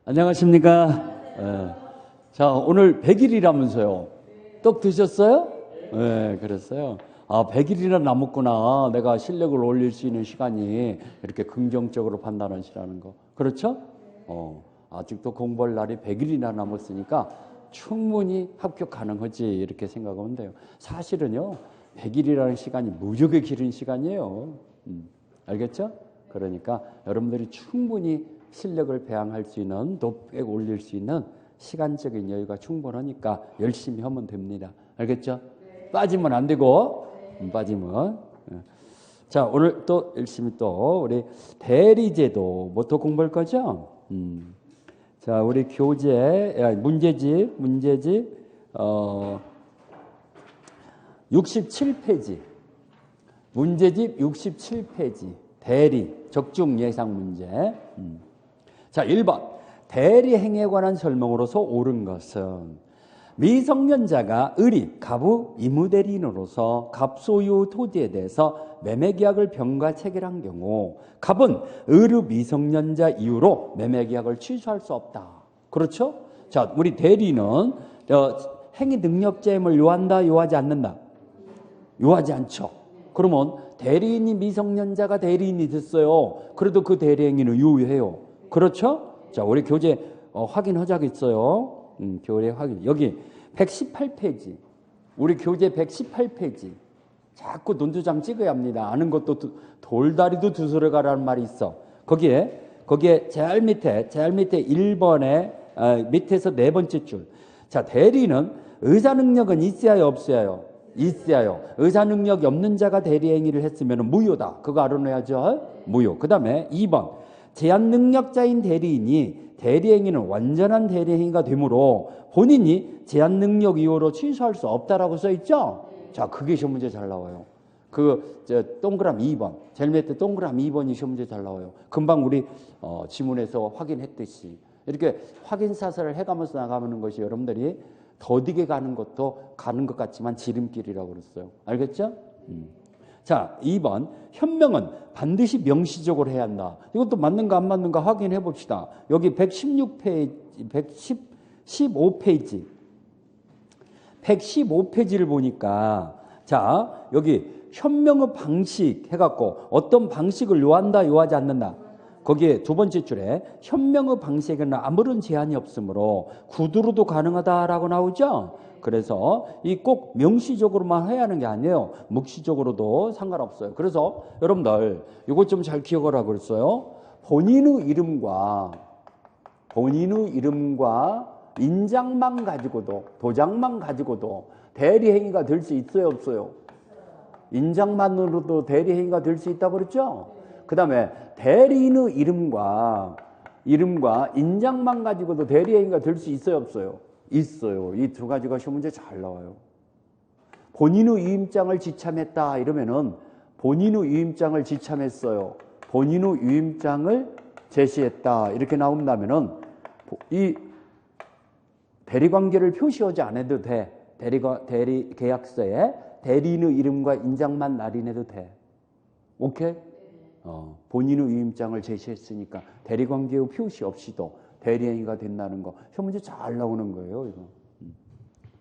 안녕하십니까? 자, 오늘 100일이라면서요. 떡 드셨어요? 네, 그랬어요. 아, 100일이나 남았구나. 내가 실력을 올릴 수 있는 시간이 이렇게 긍정적으로 판단하시라는 거. 그렇죠? 아직도 공부할 날이 100일이나 남았으니까 충분히 합격 가능하지 이렇게 생각하면 돼요. 사실은요, 100일이라는 시간이 무지하게 길은 시간이에요. 알겠죠? 그러니까 여러분들이 충분히 실력을 배양할 수 있는, 높게 올릴 수 있는 시간적인 여유가 충분하니까 열심히 하면 됩니다. 알겠죠? 네. 빠지면 안 되고, 빠지면. 자, 오늘 또 열심히 또 우리 대리제도 뭐또 공부할 거죠? 자, 우리 교재, 문제집 67페이지. 문제집 67페이지. 대리, 적중 예상 문제. 자, 1번. 대리행위에 관한 설명으로서 옳은 것은 미성년자가 을이 갑의 이무대리인으로서 갑 소유 토지에 대해서 매매계약을 병과 체결한 경우 갑은 을의 미성년자 이유로 매매계약을 취소할 수 없다. 그렇죠? 자, 우리 대리는 행위 능력자임을 요한다, 요하지 않는다? 요하지 않죠. 그러면 대리인이 미성년자가 대리인이 됐어요. 그래도 그 대리행위는 유효해요. 그렇죠? 자, 우리 교재 확인하자겠어요. 교재 확인. 여기 118페이지. 우리 교재 118페이지. 자꾸 눈두장 찍어야 합니다. 아는 것도 돌다리도 두스러 가라는 말이 있어. 거기에 제일 밑에 1번에 밑에서 네 번째 줄. 자, 대리는 의사 능력은 있어야 없어야요? 있어야요. 의사 능력이 없는 자가 대리 행위를 했으면 무효다. 그거 알아놔야죠. 무효. 그 다음에 2번. 제한 능력자인 대리인이 대리 행위는 완전한 대리 행위가 되므로 본인이 제한 능력 이유로 취소할 수 없다라고 써 있죠. 자, 그게 시험 문제 잘 나와요. 동그라미 2번. 제일 밑에 동그라미 2번이 시험 문제 잘 나와요. 금방 우리 지문에서 확인했듯이 이렇게 확인 사설을 해가면서 나가는 것이 여러분들이 더디게 가는 것도 가는 것 같지만 지름길이라고 그랬어요. 알겠죠? 자, 2번. 현명은 반드시 명시적으로 해야 한다. 이것도 맞는가 안 맞는가 확인해 봅시다. 여기 115페이지. 115페이지를 보니까 자, 여기 현명의 방식 해갖고 어떤 방식을 요한다, 요하지 않는다. 거기에 두 번째 줄에 현명의 방식에는 아무런 제한이 없으므로 구두로도 가능하다라고 나오죠. 그래서 이 꼭 명시적으로만 해야 하는 게 아니에요. 묵시적으로도 상관없어요. 그래서 여러분들 이것 좀 잘 기억하라고 그랬어요. 본인의 이름과 인장만 가지고도, 도장만 가지고도 대리행위가 될 수 있어요, 없어요? 인장만으로도 대리행위가 될 수 있다고 그랬죠? 그 다음에 대리인의 이름과 인장만 가지고도 대리행위가 될 수 있어요, 없어요? 있어요. 이 두 가지가 시험 문제 잘 나와요. 본인의 유임장을 지참했다 이러면은 본인의 유임장을 지참했어요. 본인의 유임장을 제시했다 이렇게 나온다면은 이 대리관계를 표시하지 않아도 돼. 대리 계약서에 대리인의 이름과 인장만 날인해도 돼. 오케이? 본인의 유임장을 제시했으니까 대리관계의 표시 없이도 대리행위가 된다는 거. 시험 문제 잘 나오는 거예요, 이거.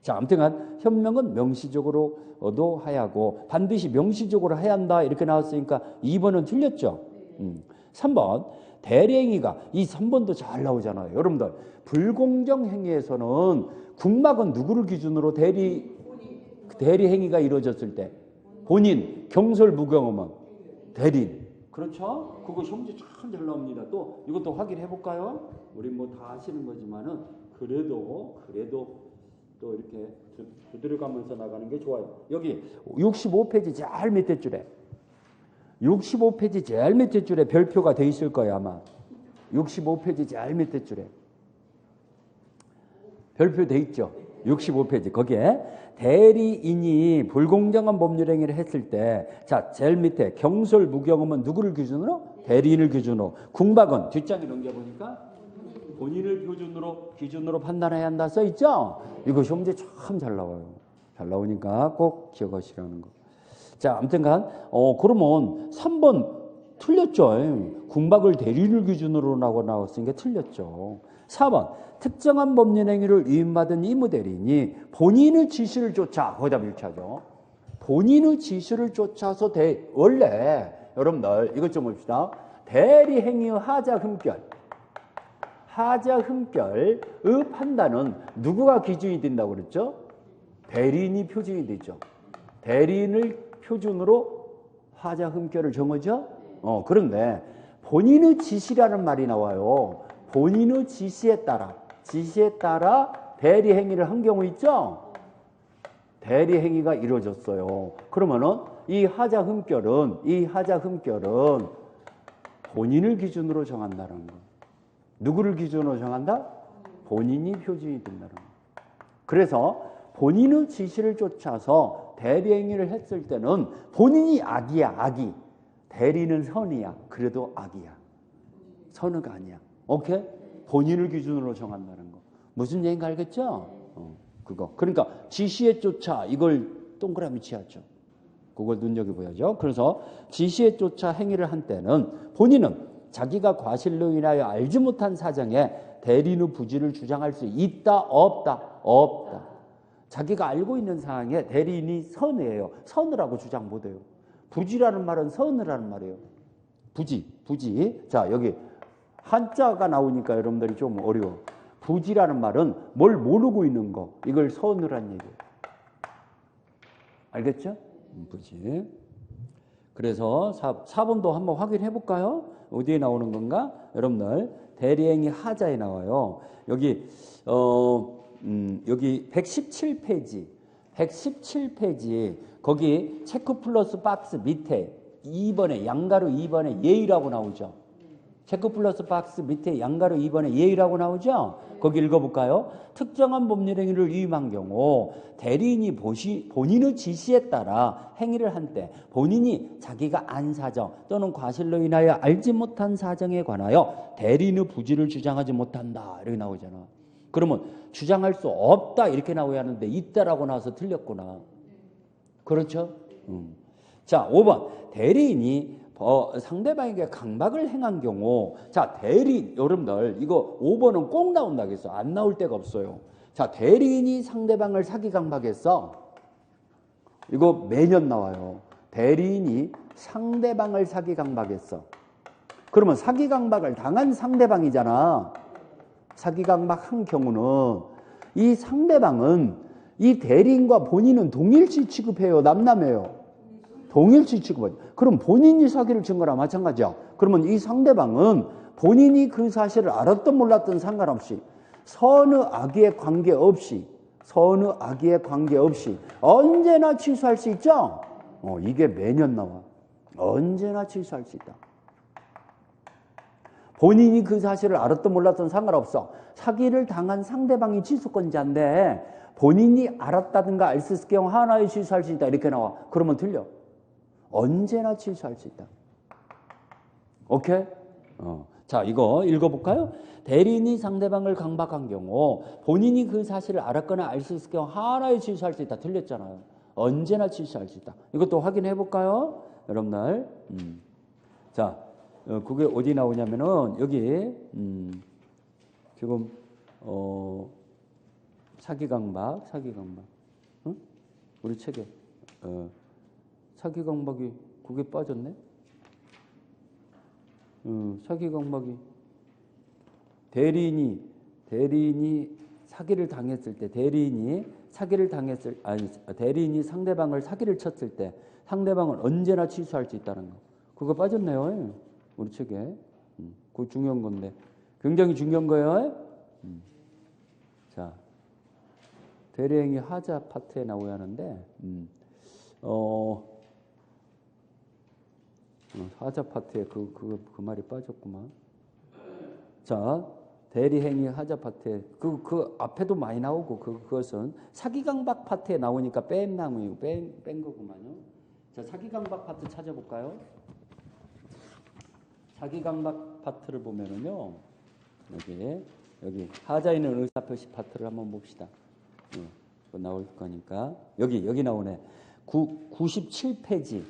자, 아무튼간 현명은 명시적으로도 하야고 반드시 명시적으로 해야 한다 이렇게 나왔으니까 2번은 틀렸죠. 3번 대리행위가 이 3번도 잘 나오잖아요. 여러분들 불공정 행위에서는 국막은 누구를 기준으로 대리행위가 이루어졌을 때 본인, 경솔무경험은 대리인. 그렇죠? 그거 시험 문제 참 잘 나옵니다. 또 이것도 확인해 볼까요? 우리 뭐 다 아시는 거지만은 그래도 또 이렇게 두드려가면서 나가는 게 좋아요. 여기 65페이지 제일 밑에 줄에 65페이지 제일 밑에 줄에 별표가 돼 있을 거예요, 아마. 65페이지 제일 밑에 줄에 별표 돼 있죠. 65페이지 거기에 대리인이 불공정한 법률 행위를 했을 때, 자, 제일 밑에 경솔 무경험은 누구를 기준으로? 대리인을 기준으로. 궁박은 뒷장에 넘겨보니까 본인을 기준으로 판단해야 한다 써 있죠? 이거 시험 문제 참 잘 나와요. 잘 나오니까 꼭 기억하시라는 거. 자, 아무튼간 그러면 3번 틀렸죠. 궁박을 대리인을 기준으로 나왔으니까 틀렸죠. 4번 특정한 법률 행위를 위임받은 이무대리인이 본인의 지시를 쫓아 거기다 밀착하죠. 본인의 지시를 쫓아서 원래 여러분들 이것 좀 봅시다. 대리 행위의 하자 흠결의 판단은 누구가 기준이 된다고 그랬죠? 대리인이 표준이 되죠. 대리인을 표준으로 하자 흠결을 정하죠. 그런데 본인의 지시라는 말이 나와요. 본인의 지시에 따라 대리 행위를 한 경우 있죠. 대리 행위가 이루어졌어요. 그러면은 이 하자 흠결은 본인을 기준으로 정한다는 거. 누구를 기준으로 정한다? 본인이 표준이 된다는 거. 그래서 본인의 지시를 쫓아서 대리 행위를 했을 때는 본인이 악이야, 악이. 대리는 선이야. 그래도 악이야. 선의가 아니야. 오케이? 본인을 기준으로 정한다는 거. 무슨 얘기인가 알겠죠? 그거. 그러니까 지시에 쫓아 이걸 동그라미 치었죠. 그걸 눈여겨보야죠. 그래서 지시에 쫓아 행위를 한 때는 본인은 자기가 과실로 인하여 알지 못한 사정에 대리인의 부지를 주장할 수 있다, 없다? 없다. 자기가 알고 있는 상황에 대리인이 선이에요. 선의라고 주장 못해요. 부지라는 말은 선의라는 말이에요. 부지. 자, 여기 한자가 나오니까 여러분들이 좀 어려워. 부지라는 말은 뭘 모르고 있는 거. 이걸 선의란 얘기예요. 알겠죠? 부지. 그래서 4번도 한번 확인해 볼까요? 어디에 나오는 건가? 여러분들 대리행위 하자에 나와요. 여기 117페이지 거기 체크 플러스 박스 밑에 2번에 양가로 2번에 예의라고 나오죠. 체크 플러스 박스 밑에 양가로 2번에 예의라고 나오죠. 거기 읽어볼까요? 특정한 법률 행위를 위임한 경우 대리인이 본인의 지시에 따라 행위를 한 때 본인이 자기가 안 사정 또는 과실로 인하여 알지 못한 사정에 관하여 대리인의 부지를 주장하지 못한다 이렇게 나오잖아. 그러면 주장할 수 없다 이렇게 나와야 하는데 있다라고 나와서 틀렸구나. 그렇죠? 자, 5번 대리인이 상대방에게 강박을 행한 경우, 자, 여러분들, 이거 5번은 꼭 나온다겠어. 안 나올 데가 없어요. 자, 대리인이 상대방을 사기 강박했어. 이거 매년 나와요. 대리인이 상대방을 사기 강박했어. 그러면 사기 강박을 당한 상대방이잖아. 사기 강박한 경우는 이 상대방은 이 대리인과 본인은 동일시 취급해요? 남남해요? 동일시 취급하죠. 그럼 본인이 사기를 친 거랑 마찬가지야. 그러면 이 상대방은 본인이 그 사실을 알았든 몰랐든 상관없이 선의 악의에 관계없이 언제나 취소할 수 있죠? 이게 매년 나와. 언제나 취소할 수 있다. 본인이 그 사실을 알았든 몰랐든 상관없어. 사기를 당한 상대방이 취소권자인데 본인이 알았다든가 알 수 있을 경우 하나에 취소할 수 있다. 이렇게 나와. 그러면 틀려. 언제나 취소할 수 있다. 오케이? 자, 이거 읽어볼까요? 대리인이 상대방을 강박한 경우 본인이 그 사실을 알았거나 알 수 있을 경우 하나에 취소할 수 있다. 틀렸잖아요. 언제나 취소할 수 있다. 이것도 확인해 볼까요? 여러분들. 자, 그게 어디 나오냐면은 여기 지금 사기 강박. 응? 우리 책에 사기 강박이 그게 빠졌네. 사기 강박이 대리인이 사기를 당했을 때 대리인이 상대방을 사기를 쳤을 때 상대방은 언제나 취소할 수 있다는 거. 그거 빠졌네요. 우리 책에. 그거 중요한 건데. 굉장히 중요한 거예요. 자, 대리행위 하자 파트에 나와야 하는데 하자 파트에 그 말이 빠졌구만. 자, 대리행위 하자 파트에 그 앞에도 많이 나오고 그것은 사기강박 파트에 나오니까 뺀 거구만요. 자, 사기강박 파트 찾아볼까요? 사기강박 파트를 보면은요, 여기 하자 있는 의사표시 파트를 한번 봅시다. 나올 거니까 여기 나오네. 97페이지.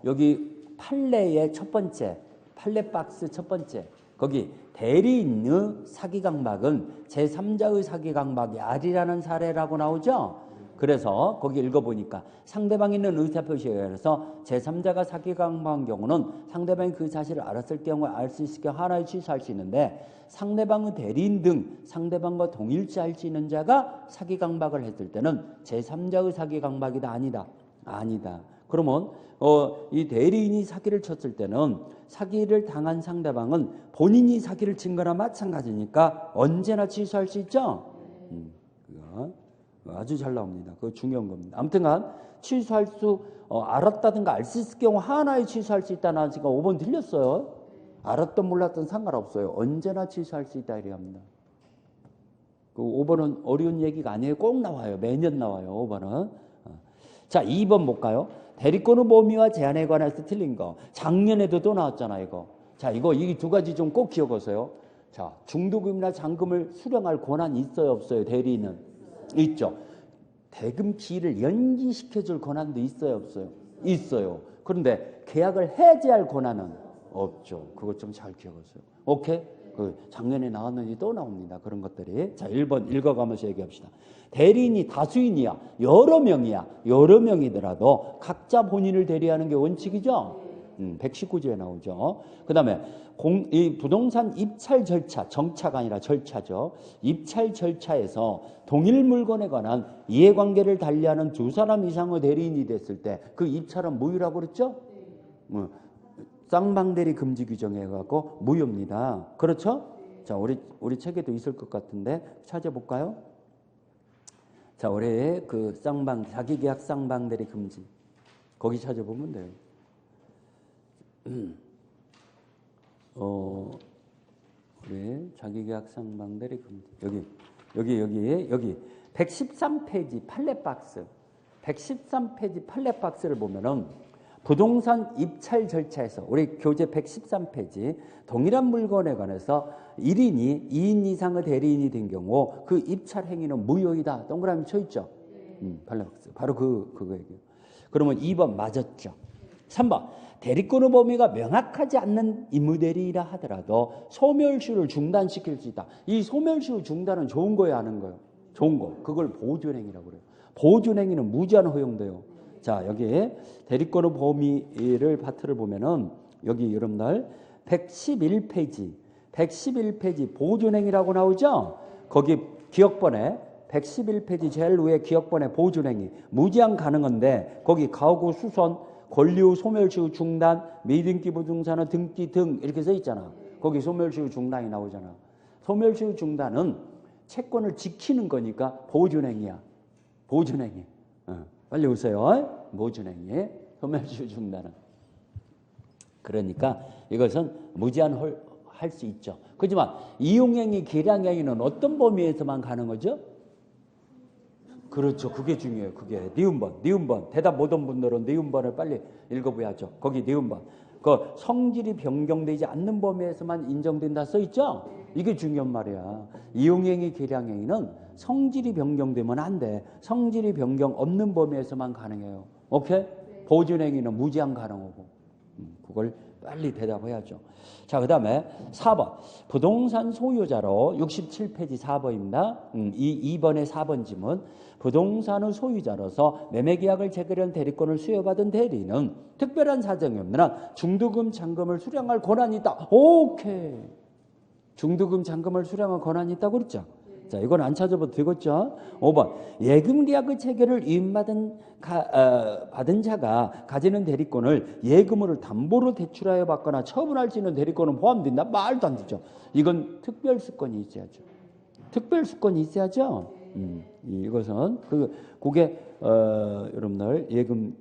여기 판례의 첫 번째 판례박스 첫 번째. 거기 대리인의 사기강박은 제3자의 사기강박이 아니라는 사례라고 나오죠. 그래서 거기 읽어보니까 상대방이 있는 의사표시에 의해서 제3자가 사기강박한 경우는 상대방이 그 사실을 알았을 경우에 알 수 있을 경우 하나에 취소할 수 있는데 상대방의 대리인 등 상대방과 동일시할 수 있는 자가 사기강박을 했을 때는 제3자의 사기강박이다 아니다. 아니다. 그러면 이 대리인이 사기를 쳤을 때는 사기를 당한 상대방은 본인이 사기를 친 거나 마찬가지니까 언제나 취소할 수 있죠. 그거 아주 잘 나옵니다. 그거 중요한 겁니다. 아무튼간 취소할 수 알았다든가 알 수 있을 경우 하나에 취소할 수 있다는 아저씨가 5번 틀렸어요. 알았던 몰랐던 상관없어요. 언제나 취소할 수 있다 이래 합니다. 그 5번은 어려운 얘기가 아니에요. 꼭 나와요. 매년 나와요. 5번은. 자, 2번 볼까요? 대리권의 범위와 제한에 관해서 틀린 거. 작년에도 또 나왔잖아, 이거. 자, 이 두 가지 좀 꼭 기억하세요. 자, 중도금이나 잔금을 수령할 권한이 있어요, 없어요? 대리인은? 있죠. 대금 기일을 연기시켜줄 권한도 있어요, 없어요? 있어요. 그런데 계약을 해지할 권한은 없죠. 그것 좀 잘 기억하세요. 오케이? 그 작년에 나왔는지 또 나옵니다. 그런 것들이. 자, 1번 읽어가면서 얘기합시다. 대리인이 다수인이야, 여러 명이야, 여러 명이더라도 각자 본인을 대리하는 게 원칙이죠. 119조에 나오죠. 그 다음에 이 부동산 입찰 절차, 정차가 아니라 절차죠. 입찰 절차에서 동일 물건에 관한 이해관계를 달리하는 두 사람 이상의 대리인이 됐을 때 그 입찰은 무효라고 그랬죠? 쌍방대리 금지 규정에 갖고 무효입니다. 그렇죠? 자, 우리 책에도 있을 것 같은데 찾아볼까요? 자, 우리 그 자기계약 쌍방대리 금지 거기 찾아보면 돼요. 우리 자기계약 쌍방대리 금지 여기 113페이지 판례박스 113페이지 판례박스를 보면은 부동산 입찰 절차에서 우리 교재 113페이지 동일한 물건에 관해서 1인이 2인 이상의 대리인이 된 경우 그 입찰 행위는 무효이다. 동그라미 쳐 있죠. 판례박스. 바로 그거 얘기예요. 그러면 2번 맞았죠. 3번 대리권의 범위가 명확하지 않는 임의대리이라 하더라도 소멸시효를 중단시킬 수 있다. 이 소멸시효 중단은 좋은 거예요, 하는 거예요? 좋은 거. 그걸 보존행위라고 그래요. 보존행위는 무제한 허용돼요. 자, 여기 대리권의 범위를 파트를 보면은 여기 여러분들 111페이지 보존행위라고 나오죠? 거기 기억번에 111페이지 제일 위에 기억번에 보존행위 무제한 가능한데 거기 가구 수선 권리후 소멸시효 중단 미등기 부동산의 등기 등 이렇게 써 있잖아. 거기 소멸시효 중단이 나오잖아. 소멸시효 중단은 채권을 지키는 거니까 보존행위야. 보존행위. 빨리 오세요. 보존행위. 소멸시효 중단은. 그러니까 이것은 무제한 할 수 있죠. 그렇지만 이용행위, 계량행위는 어떤 범위에서만 가는 거죠? 그렇죠. 그게 중요해요. 그게 니은번. 대답 못한 분들은 니은번을 빨리 읽어봐야죠. 거기 니은번. 그 성질이 변경되지 않는 범위에서만 인정된다 써 있죠? 이게 중요한 말이야. 이용행위, 계량행위는 성질이 변경되면 안 돼. 성질이 변경 없는 범위에서만 가능해요. 오케이? 보존행위는 무제한 가능하고. 그걸 빨리 대답해야죠. 자, 그 다음에 4번. 부동산 소유자로 67페이지 4번입니다. 2번의 4번 지문. 부동산의 소유자로서 매매계약을 체결한 대리권을 수여받은 대리인은 특별한 사정이 없는 한 중도금, 잔금을 수령할 권한이 있다. 오케이. 중도금, 잔금을 수령할 권한이 있다고 그랬죠. 자, 이건 안 찾아봐도 되겠죠. 5번. 예금계약의 체결을 받은 자가 가지는 대리권을 예금으로 담보로 대출하여 받거나 처분할 수 있는 대리권은 포함된다? 말도 안 되죠. 이건 특별수권이 있어야죠. 특별수권이 있어야죠. 이것은 그게 여러분들 예금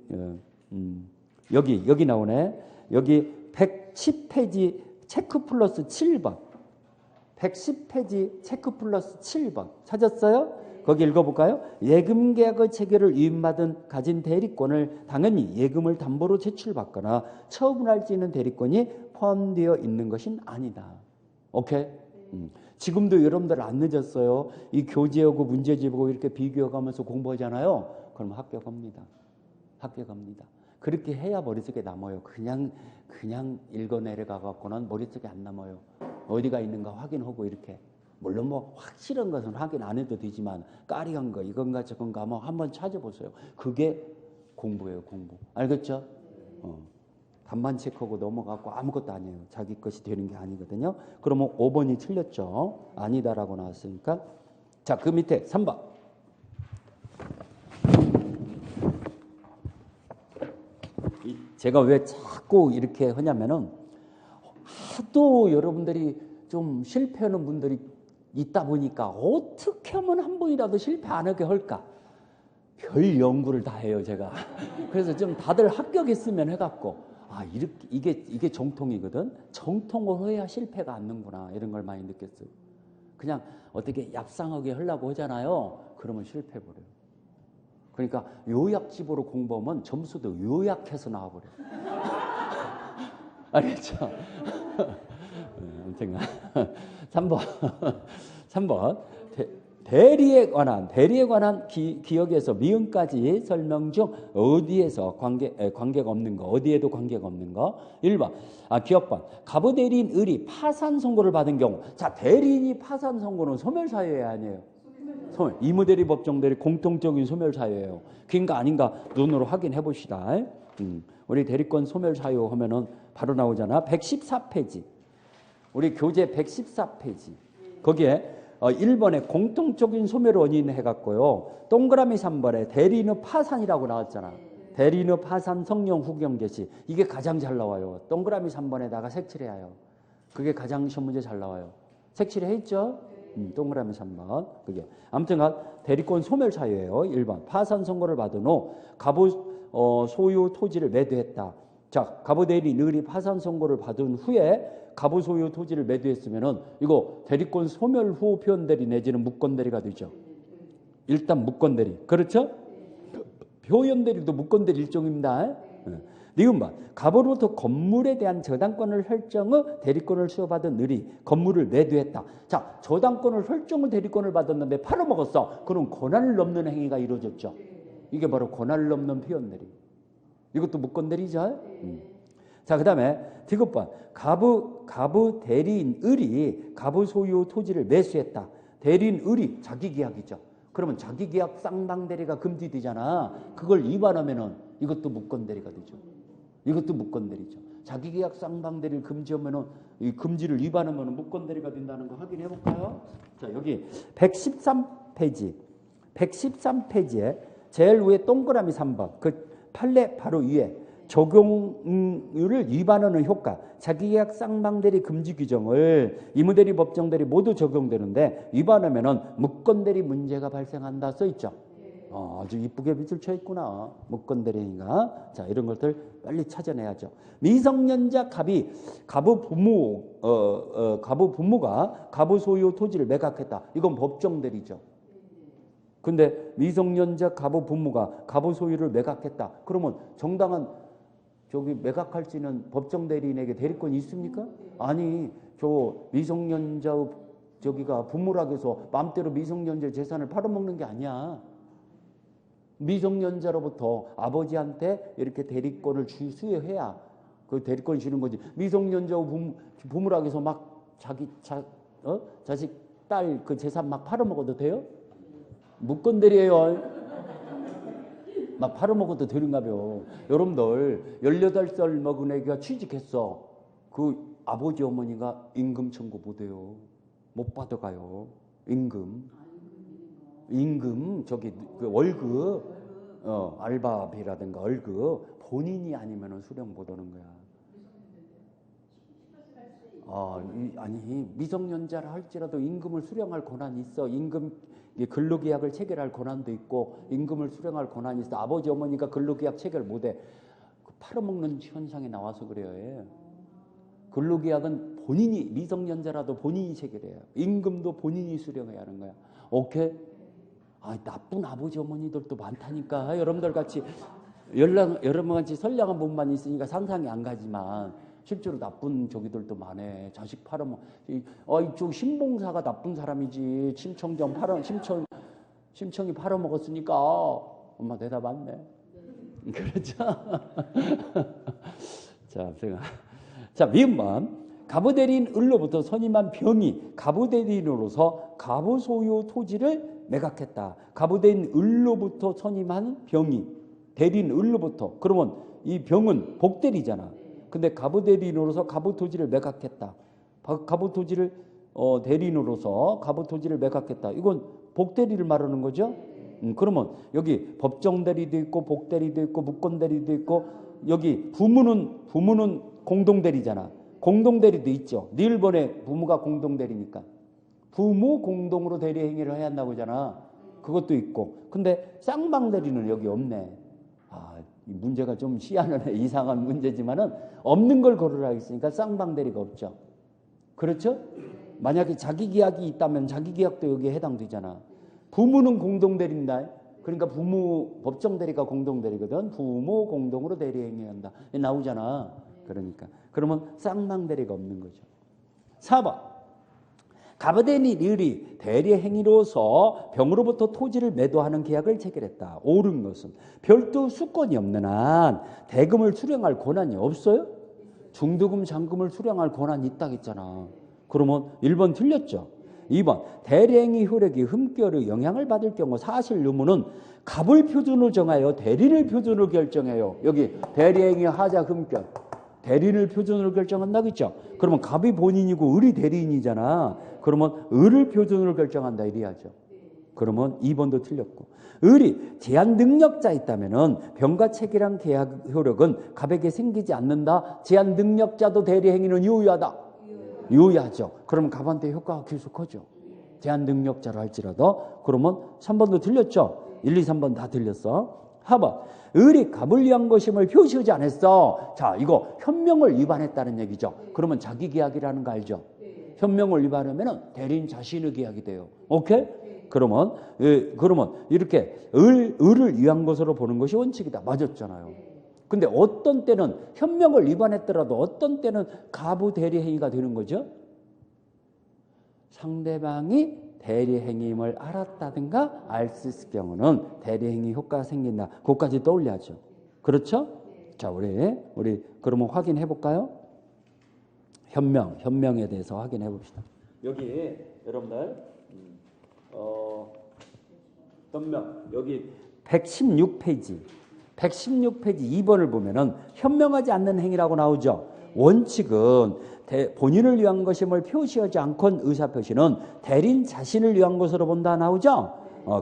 여기 나오네. 여기 110페이지 체크 플러스 7번. 110페이지 체크 플러스 7번 찾았어요? 거기 읽어볼까요? 예금계약의 체결을 위임받은 가진 대리권을 당연히 예금을 담보로 제출받거나 처분할 수 있는 대리권이 포함되어 있는 것은 아니다. 오케이? 지금도 여러분들 안 늦었어요. 이 교재하고 문제집 보고 이렇게 비교해가면서 공부하잖아요. 그럼 합격합니다. 합격합니다. 그렇게 해야 머릿속에 남아요. 그냥 읽어 내려가 갖고는 머릿속에 안 남아요. 어디가 있는가 확인하고 이렇게. 물론 뭐 확실한 것은 확인 안 해도 되지만 까리한 거 이건가 저건가 뭐 한번 찾아보세요. 그게 공부예요, 공부. 알겠죠? 간만 체크하고 넘어가고 아무것도 아니에요. 자기 것이 되는 게 아니거든요. 그러면 5번이 틀렸죠. 아니다라고 나왔으니까. 자, 그 밑에 3번. 제가 왜 자꾸 이렇게 하냐면은 하도 여러분들이 좀 실패하는 분들이 있다 보니까 어떻게 하면 한 번이라도 실패 안 하게 할까? 별 연구를 다 해요, 제가. 그래서 좀 다들 합격했으면 해갖고 이게 정통이거든. 정통을 해야 실패가 안 는구나 이런 걸 많이 느꼈어요. 그냥 어떻게 얍상하게 하려고 하잖아요. 그러면 실패해버려요. 그러니까 요약집으로 공부하면 점수도 요약해서 나와버려요. 알겠죠? 아무튼 3번 대리에 관한 기억에서 미음까지 설명 중 어디에서 관계가 없는 거, 어디에도 관계가 없는 거. 1번 기억반 가부 대리인 을이 파산 선고를 받은 경우. 자, 대리인이 파산 선고는 소멸사유예 아니에요? 이무대리 법정대리 공통적인 소멸사유예요. 그인가 아닌가 눈으로 확인해 봅시다. 우리 대리권 소멸사유 하면은 바로 나오잖아. 114페이지. 우리 교재 114페이지. 거기에 1번에 공통적인 소멸 원인 해갖고요. 동그라미 3번에 대리인의 파산이라고 나왔잖아. 대리인의 파산 성령 후경 개시. 이게 가장 잘 나와요. 동그라미 3번에다가 색칠해야 해요. 그게 가장 시험 문제 잘 나와요. 색칠해 있죠? 동그라미 3번. 그게. 아무튼 대리권 소멸 사유예요. 1번. 파산 선고를 받은 후 가부 소유 토지를 매도했다. 자, 가부 대리인 을이 파산 선고를 받은 후에 가부 소유 토지를 매도했으면은 이거 대리권 소멸 후 표현대리 내지는 무권대리가 되죠. 일단 무권대리. 그렇죠? 표현대리도 무권대리 일종입니다. 니은반 가부로부터 건물에 대한 저당권을 설정의 대리권을 수여받은 을이 건물을 매도했다. 자, 저당권을 설정의 대리권을 받았는데 팔아먹었어. 그럼 권한을 넘는 행위가 이루어졌죠. 이게 바로 권한을 넘는 표현대리. 이것도 무권대리죠. 자, 그 다음에 디귿번 가부 대리인 을이 가부 소유 토지를 매수했다. 대리인 을이 자기 계약이죠. 그러면 자기 계약 쌍방대리가 금지되잖아. 그걸 위반하면은 이것도 무권대리가 되죠. 이것도 무권대리죠. 자기 계약 쌍방대리를 금지하면은 이 금지를 위반하면은 무권대리가 된다는 거 확인해 볼까요? 자, 여기 113페이지. 113페이지에 제일 위에 동그라미 3번. 그 판례 바로 위에 적용률을 위반하는 효과, 자기계약 쌍방대리 금지 규정을 이무대리 법정대리 모두 적용되는데 위반하면은 무권대리 문제가 발생한다 써 있죠. 아주 이쁘게 빛을 쳐 있구나. 무권대리인가? 자, 이런 것들 빨리 찾아내야죠. 미성년자 가부 부모가 가부 소유 토지를 매각했다. 이건 법정대리죠. 근데 미성년자 가부 부모가 가부 소유를 매각했다. 그러면 정당한 저기 매각할지는 법정 대리인에게 대리권이 있습니까? 아니, 저 미성년자 저기가 부모라고 해서 마음대로 미성년자 재산을 팔아먹는 게 아니야. 미성년자로부터 아버지한테 이렇게 대리권을 수여해야 그 대리권 주는 거지. 미성년자 부모라고 해서 막 자식 딸 그 재산 막 팔아먹어도 돼요? 무권대리예요. 막 팔아먹어도 되는가요? 여러분들 18살 먹은 애가 취직했어. 그 아버지 어머니가 임금 청구 못해요. 못 받아가요. 임금 저기 그 월급 알바비라든가 월급 본인이 아니면 수령 못 오는 거야. 아니 미성년자라 할지라도 임금을 수령할 권한이 있어. 임금 근로계약을 체결할 권한도 있고 임금을 수령할 권한이 있어. 아버지 어머니가 근로계약 체결 못해. 팔아먹는 현상이 나와서 그래요. 근로계약은 본인이 미성년자라도 본인이 체결해요. 임금도 본인이 수령해야 하는 거야. 오케이? 나쁜 아버지 어머니들도 많다니까. 여러분들 같이 여러분같이 선량한 분만 있으니까 상상이 안 가지만 실제로 나쁜 저기들도 많아. 자식 팔아먹. 이쪽 신봉사가 나쁜 사람이지. 심청이 팔아먹었으니까. 엄마 대답 안 돼. 그렇죠? 자, 자, 미음만 가부대리인 을로부터 선임한 병이 가부대리인으로서 가부 소유 토지를 매각했다. 가부대리인 을로부터 선임한 병이 대리인 을로부터. 그러면 이 병은 복대리잖아. 근데 가부대리인으로서 가부 토지를 매각했다. 가부 토지를 대리인으로서 가부 토지를 매각했다. 이건 복대리를 말하는 거죠. 그러면 여기 법정대리도 있고 복대리도 있고 무권대리도 있고 여기 부모는 공동대리잖아. 공동대리도 있죠. 니을번에 부모가 공동대리니까 부모 공동으로 대리 행위를 해야 한다고 하잖아. 그것도 있고. 근데 쌍방대리는 여기 없네. 이 문제가 좀 희한하네. 이상한 문제지만은 없는 걸 고르라 했으니까 쌍방대리가 없죠. 그렇죠? 만약에 자기계약이 있다면 자기계약도 여기에 해당되잖아. 부모는 공동대리인다. 그러니까 부모 법정대리가 공동대리거든. 부모 공동으로 대리행위해야 한다. 나오잖아. 그러니까. 그러면 쌍방대리가 없는 거죠. 4번. 가부대리인 을이 대리행위로서 병으로부터 토지를 매도하는 계약을 체결했다. 옳은 것은 별도 수권이 없는 한 대금을 수령할 권한이 없어요? 중도금, 잔금을 수령할 권한이 있다고 했잖아. 그러면 1번 틀렸죠. 2번 대리행위 효력이 흠결의 영향을 받을 경우 사실 유무는 갑을 표준으로 정하여 대리인을 표준으로 결정해요. 여기 대리행위 하자 흠결. 대리인을 표준으로 결정한다고 했죠. 그러면 갑이 본인이고 을이 대리인이잖아. 그러면 을을 표준으로 결정한다 이래야죠. 그러면 2번도 틀렸고. 을이 제한 능력자 있다면은 병과 체결한 계약 효력은 갑에게 생기지 않는다. 제한 능력자도 대리 행위는 유효하다. 유효하죠. 그러면 갑한테 효과가 계속하죠. 제한 능력자로 할지라도. 그러면 3번도 틀렸죠. 1, 2, 3번 다 틀렸어. 하번 을이 갑을 위한 것임을 표시하지 않았어. 자, 이거 현명을 위반했다는 얘기죠. 그러면 자기 계약이라는 거 알죠? 현명을 위반하면 대리인 자신의 계약이 돼요. 오케이? 그러면 이렇게 을을 위한 것으로 보는 것이 원칙이다. 맞았잖아요. 근데 어떤 때는 현명을 위반했더라도 어떤 때는 가부 대리 행위가 되는 거죠. 상대방이 대리 행위임을 알았다든가 알 수 있을 경우는 대리 행위 효과가 생긴다. 그것까지 떠올려야죠. 그렇죠? 자, 우리 그러면 확인해 볼까요? 현명에 대해서 확인해 봅시다. 여기 여러분들 현명 여기 116페이지 2번을 보면은 현명하지 않는 행위라고 나오죠. 원칙은 본인을 위한 것임을 표시하지 않건 의사표시는 대리인 자신을 위한 것으로 본다 나오죠.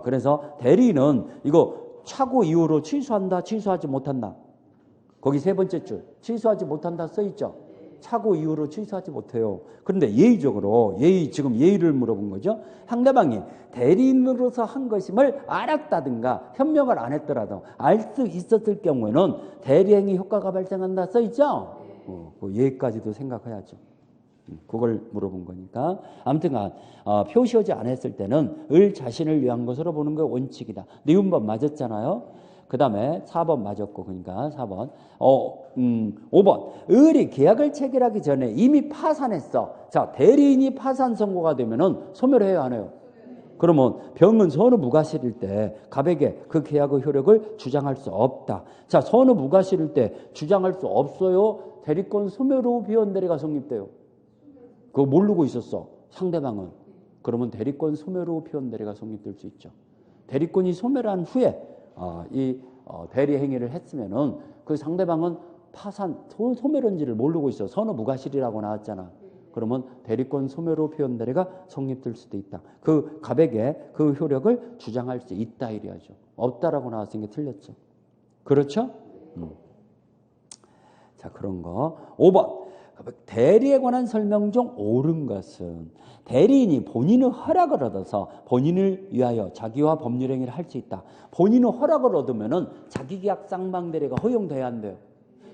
그래서 대리인은 이거 착오 이후로 취소한다, 취소하지 못한다. 거기 세 번째 줄 취소하지 못한다 써 있죠. 착오 이후로 취소하지 못해요. 그런데 예의적으로 지금 예의를 물어본 거죠. 상대방이 대리인으로서 한 것임을 알았다든가 현명을 안 했더라도 알 수 있었을 경우에는 대리행위 효과가 발생한다 써 있죠. 그 예의까지도 생각해야죠. 그걸 물어본 거니까. 아무튼간 표시하지 않았을 때는 을 자신을 위한 것으로 보는 게 원칙이다. 니은번 맞았잖아요. 그 다음에 4번 맞았고, 그러니까 4번. 5번. 을이 계약을 체결하기 전에 이미 파산했어. 자, 대리인이 파산 선고가 되면은 소멸해야 하네요. 그러면 병은 선후 무과실일 때 갑에게 그 계약의 효력을 주장할 수 없다. 자, 선후 무과실일 때 주장할 수 없어요. 대리권 소멸 후 비원대리가 성립돼요. 그거 모르고 있었어. 상대방은. 그러면 대리권 소멸 후 비원대리가 성립될 수 있죠. 대리권이 소멸한 후에 대리 행위를 했으면은 그 상대방은 파산 소멸한지를 모르고 있어. 선후 무과실이라고 나왔잖아. 그러면 대리권 소멸 후 표현대리가 성립될 수도 있다. 그 갑에게 그 효력을 주장할 수 있다 이래야죠. 없다라고 나왔으니까 틀렸죠. 그렇죠? 자, 그런 거. 5번. 대리에 관한 설명 중 옳은 것은 대리인이 본인의 허락을 얻어서 본인을 위하여 자기와 법률 행위를 할 수 있다. 본인의 허락을 얻으면은 자기계약 쌍방대리가 허용돼야 한대요.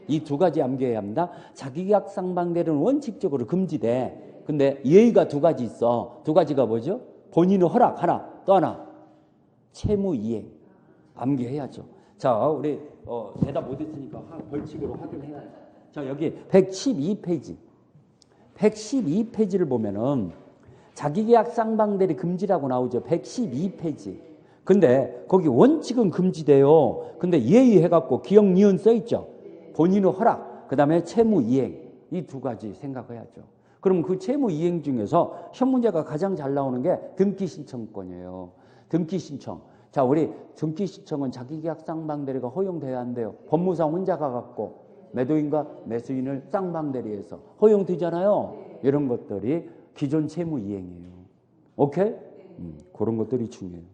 이 두 가지 암기해야 합니다. 자기계약 쌍방대리는 원칙적으로 금지돼. 근데 예의가 두 가지 있어. 두 가지가 뭐죠? 본인의 허락 하나, 또 하나 채무 이행. 암기해야죠. 자, 우리 대답 못했으니까 벌칙으로 확인해야 돼. 자, 여기 112페이지. 112페이지를 보면은 자기계약 쌍방대리 금지라고 나오죠. 112페이지. 근데 거기 원칙은 금지돼요. 근데 예의해갖고 기억, 니은 써있죠. 본인의 허락, 그 다음에 채무 이행. 이 두 가지 생각해야죠. 그럼 그 채무 이행 중에서 시험 문제가 가장 잘 나오는 게 등기 신청권이에요. 등기 신청. 자, 우리 등기 신청은 자기계약 쌍방대리가 허용돼야 한대요. 법무상 혼자 가갖고 매도인과 매수인을 쌍방대리해서 허용되잖아요. 이런 것들이 기존 채무 이행이에요. 오케이? 그런 것들이 중요해요.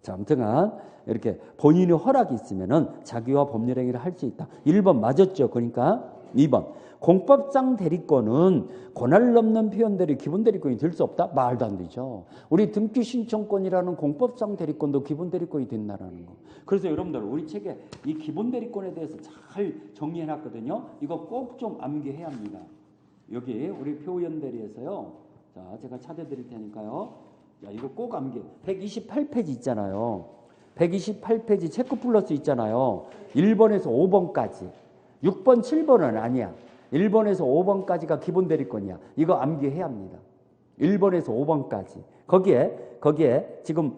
자, 아무튼간 이렇게 본인의 허락이 있으면은 자기와 법률 행위를 할 수 있다. 1번 맞았죠. 그러니까 2번 공법상 대리권은 권한을 넘는 표현들이 기본 대리권이 될 수 없다? 말도 안 되죠. 우리 등기 신청권이라는 공법상 대리권도 기본 대리권이 된다라는 거. 그래서 여러분들 우리 책에 이 기본 대리권에 대해서 잘 정리해 놨거든요. 이거 꼭 좀 암기해야 합니다. 여기 우리 표현 대리에서요. 자, 제가 찾아 드릴 테니까요. 자, 이거 꼭 암기. 128페이지 있잖아요. 128페이지 체크 플러스 있잖아요. 1번에서 5번까지. 6번, 7번은 아니야. 1번에서 5번까지가 기본 대리권이야. 이거 암기해야 합니다. 1번에서 5번까지. 거기에 지금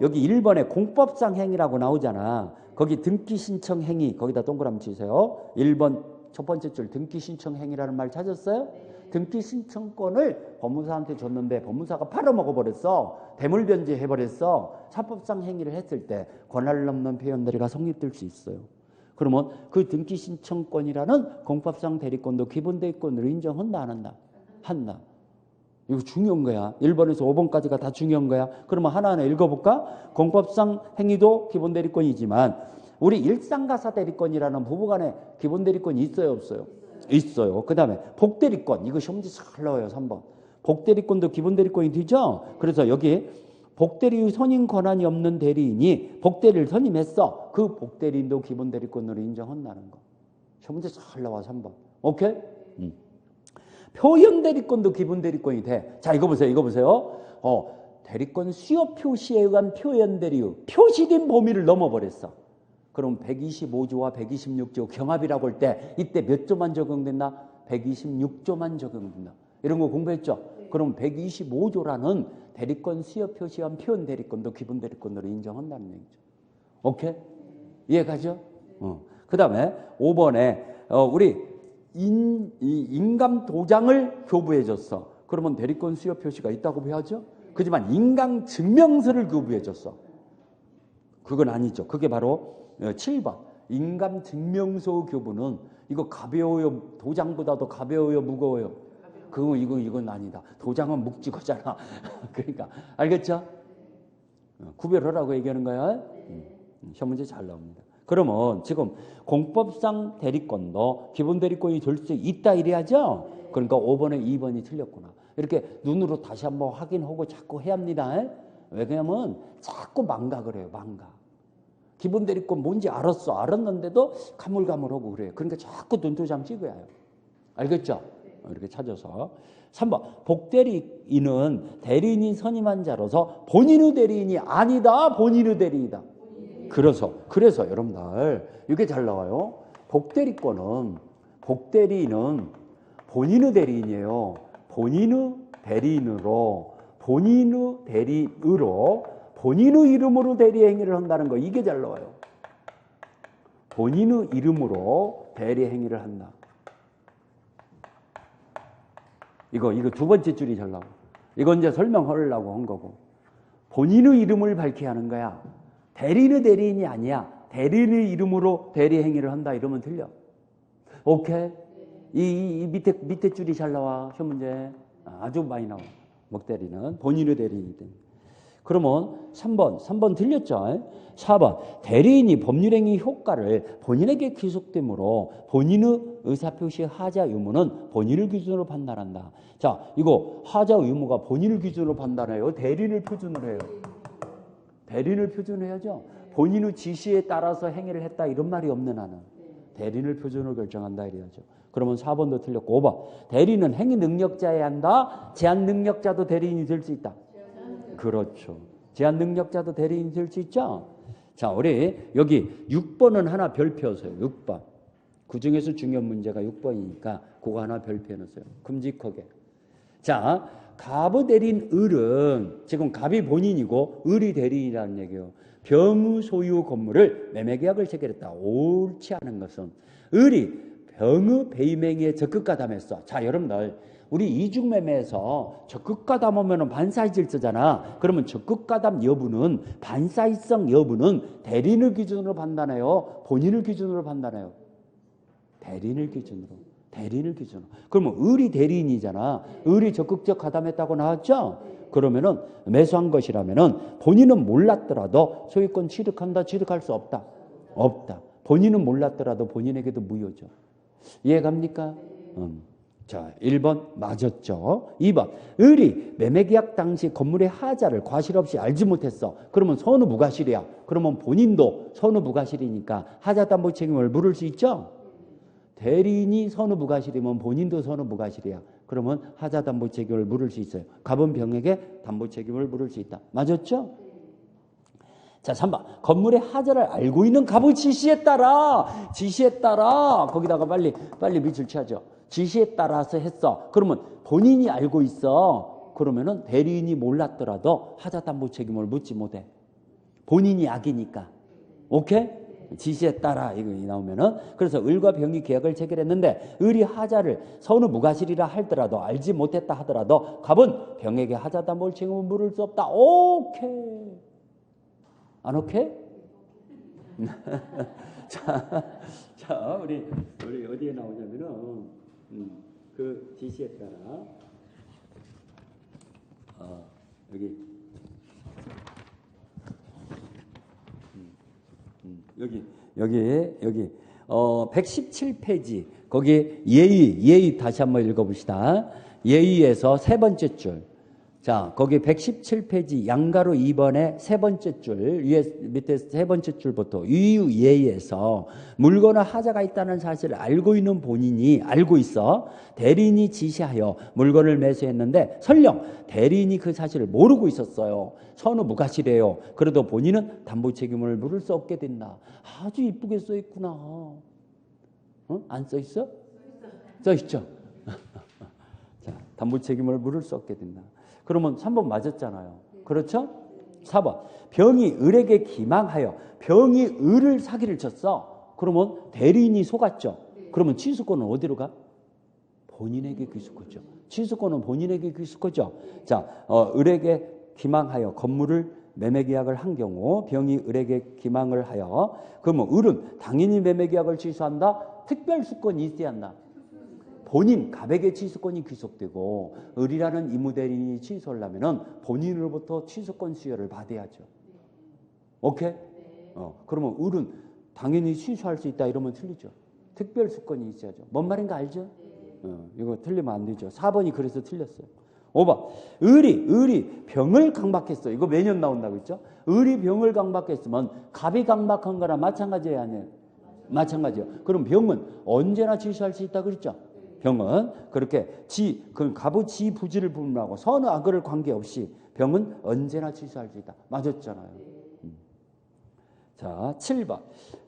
여기 1번에 공법상 행위라고 나오잖아. 거기 등기 신청 행위 거기다 동그라미 치세요. 1번 첫 번째 줄 등기 신청 행위라는 말 찾았어요? 등기 신청권을 법무사한테 줬는데 법무사가 팔아먹어 버렸어. 대물 변제해 버렸어. 사법상 행위를 했을 때 권한을 넘는 표현들이가 성립될 수 있어요. 그러면 그 등기 신청권이라는 공법상 대리권도 기본 대리권으로 인정한다 안 한다? 한다. 이거 중요한 거야. 1번에서 5번까지가 다 중요한 거야. 그러면 하나하나 읽어볼까? 공법상 행위도 기본 대리권이지만 우리 일상가사 대리권이라는 부부간에 기본 대리권이 있어요 없어요? 있어요. 그 다음에 복대리권. 이거 시험지 잘 나와요. 3번. 복대리권도 기본 대리권이 되죠? 그래서 여기 복대리의 선임 권한이 없는 대리인이 복대리를 선임했어. 그 복대리인도 기본 대리권으로 인정한다는 거. 시험문제 잘 나와 3번. 오케이? 표현 대리권도 기본 대리권이 돼. 자, 이거 보세요. 대리권 수요 표시에 의한 표현 대리의 표시된 범위를 넘어버렸어. 그럼 125조와 126조 경합이라고 할 때 이때 몇 조만 적용된다? 126조만 적용된다. 이런 거 공부했죠? 그럼 125조라는 대리권 수요 표시한 표현 대리권도 기본 대리권으로 인정한다는 얘기죠. 오케이? 이해가죠? 그 다음에 5번에 우리 인감 도장을 교부해줬어. 그러면 대리권 수요 표시가 있다고 봐야죠? 그렇지만 인감 증명서를 교부해줬어. 그건 아니죠. 그게 바로 7번. 인감 증명서 교부는 이거 가벼워요? 도장보다도 가벼워요? 무거워요? 이건 아니다. 도장은 묵직하잖아. 그러니까 알겠죠? 구별하라고 얘기하는 거야. 시험 문제 잘 나옵니다. 그러면 지금 공법상 대리권도 기본 대리권이 될 수 있다 이래야죠. 그러니까 5번에 2번이 틀렸구나. 이렇게 눈으로 다시 한번 확인하고 자꾸 해야 합니다. 왜냐하면 자꾸 망각을 해요. 망각. 기본 대리권 뭔지 알았는데도 가물가물하고 그래요. 그러니까 자꾸 눈도장 찍어야 해요. 알겠죠? 이렇게 찾아서 3번 복대리인은 대리인이 선임한 자로서 본인의 대리인이 아니다. 본인의 대리인이다. 그래서 여러분들 이게 잘 나와요. 복대리인은 본인의 대리인이에요. 본인의 대리인으로 본인의 이름으로 대리 행위를 한다는 거. 이게 잘 나와요. 본인의 이름으로 대리 행위를 한다. 이거 두 번째 줄이 잘 나와. 이건 이제 설명하려고 한 거고. 본인의 이름을 밝혀야 하는 거야. 대리인의 대리인이 아니야. 대리인의 이름으로 대리 행위를 한다. 이러면 틀려. 오케이? 이 밑에 줄이 잘 나와. 시험 문제. 아주 많이 나와. 목대리는 본인의 대리인이든. 그러면 3번 틀렸죠? 4번 대리인이 법률행위 효과를 본인에게 귀속되므로 본인의 의사표시 하자 의무는 본인을 기준으로 판단한다. 자, 이거 하자 의무가 본인을 기준으로 판단해요? 대리인을 표준으로 해요? 대리인을 표준해야죠. 본인의 지시에 따라서 행위를 했다 이런 말이 없는 한은 대리인을 표준으로 결정한다 이래야죠. 그러면 4번도 틀렸고 5번 대리인은 행위 능력자여야 한다. 제한 능력자도 대리인이 될 수 있다. 그렇죠. 제한 능력자도 대리인이 될 수 있죠. 자, 우리 여기 6번은 하나 별표였어요. 6번. 그중에서 중요한 문제가 6번이니까 그거 하나 별표해놨어요. 큼직하게. 자, 갑의 대리인 을은 지금 갑이 본인이고 을이 대리인이라는 얘기예요. 병의 소유 건물을 매매계약을 체결했다. 옳지 않은 것은 을이 병의 배임행위에 적극가담했어. 자, 여러분들 우리 이중매매에서 적극가담하면 반사의 질서잖아. 그러면 적극가담 여부는 반사의성 여부는 대리인을 기준으로 판단해요? 본인을 기준으로 판단해요? 대리인을 기준으로. 대리인을 기준으로. 그러면 을이 대리인이잖아. 을이 적극적 가담했다고 나왔죠? 그러면은 매수한 것이라면은 본인은 몰랐더라도 소유권 취득한다, 취득할 수 없다. 없다. 본인은 몰랐더라도 본인에게도 무효죠. 이해갑니까? 자, 1번 맞았죠. 2번 을이 매매계약 당시 건물의 하자를 과실 없이 알지 못했어. 그러면 선우무과실이야. 그러면 본인도 선우무과실이니까 하자담보 책임을 물을 수 있죠. 대리인이 선우무과실이면 본인도 선우무과실이야. 그러면 하자담보 책임을 물을 수 있어요. 갑은 병에게 담보 책임을 물을 수 있다. 맞았죠? 자, 3번. 건물의 하자를 알고 있는 갑의 지시에 따라 거기다가 빨리 밑줄 쳐야죠. 지시에 따라서 했어. 그러면 본인이 알고 있어. 그러면은 대리인이 몰랐더라도 하자담보 책임을 묻지 못해. 본인이 악이니까. 오케이? 지시에 따라 이거 나오면은 그래서 을과 병이 계약을 체결했는데 을이 하자를 선우무과실이라 하더라도 알지 못했다 하더라도 갑은 병에게 하자담보 책임을 물을 수 없다. 오케이. 안 오케이? 자, 우리 어디에 나오냐면은 그 지시에 따라 여기 여기 117페이지 거기 예의 다시 한번 읽어봅시다. 예의에서 세 번째 줄. 자, 거기 117페이지 양가로 2번에 세 번째 줄, 밑에 세 번째 줄부터 유유 예의에서 물건의 하자가 있다는 사실을 알고 있는 본인이 알고 있어 대리인이 지시하여 물건을 매수했는데 설령 대리인이 그 사실을 모르고 있었어요. 선우무과실이에요. 그래도 본인은 담보 책임을 물을 수 없게 된다. 아주 이쁘게 써 있구나. 안 써 있어? 써 있죠. 자, 담보 책임을 물을 수 없게 된다. 그러면 3번 맞았잖아요. 그렇죠? 4번. 병이 을에게 기망하여 병이 을을 사기를 쳤어. 그러면 대리인이 속았죠. 그러면 취소권은 어디로 가? 본인에게 귀속하죠. 취소권은 본인에게 귀속하죠. 자, 을에게 기망하여 건물을 매매계약을 한 경우 병이 을에게 기망을 하여 그러면 을은 당연히 매매계약을 취소한다. 특별수권이 있어야 한다. 본인 갑에게 취소권이 귀속되고 을이라는 이무대리인이 취소하려면 본인으로부터 취소권 수여를 받아야죠. 오케이? 그러면 을은 당연히 취소할 수 있다 이러면 틀리죠. 특별수권이 있어야죠. 뭔 말인가 알죠? 이거 틀리면 안 되죠. 4번이 그래서 틀렸어요. 5번. 을이 병을 강박했어. 이거 매년 나온다고 했죠? 을이 병을 강박했으면 갑이 강박한 거랑 마찬가지예요, 아니에요? 마찬가지요. 그럼 병은 언제나 취소할 수 있다 그랬죠? 병은 그렇게 그 갑의 지 부지를 불문하고 선의 악을 관계없이 병은 언제나 취소할 수 있다. 맞았잖아요. 자, 7번.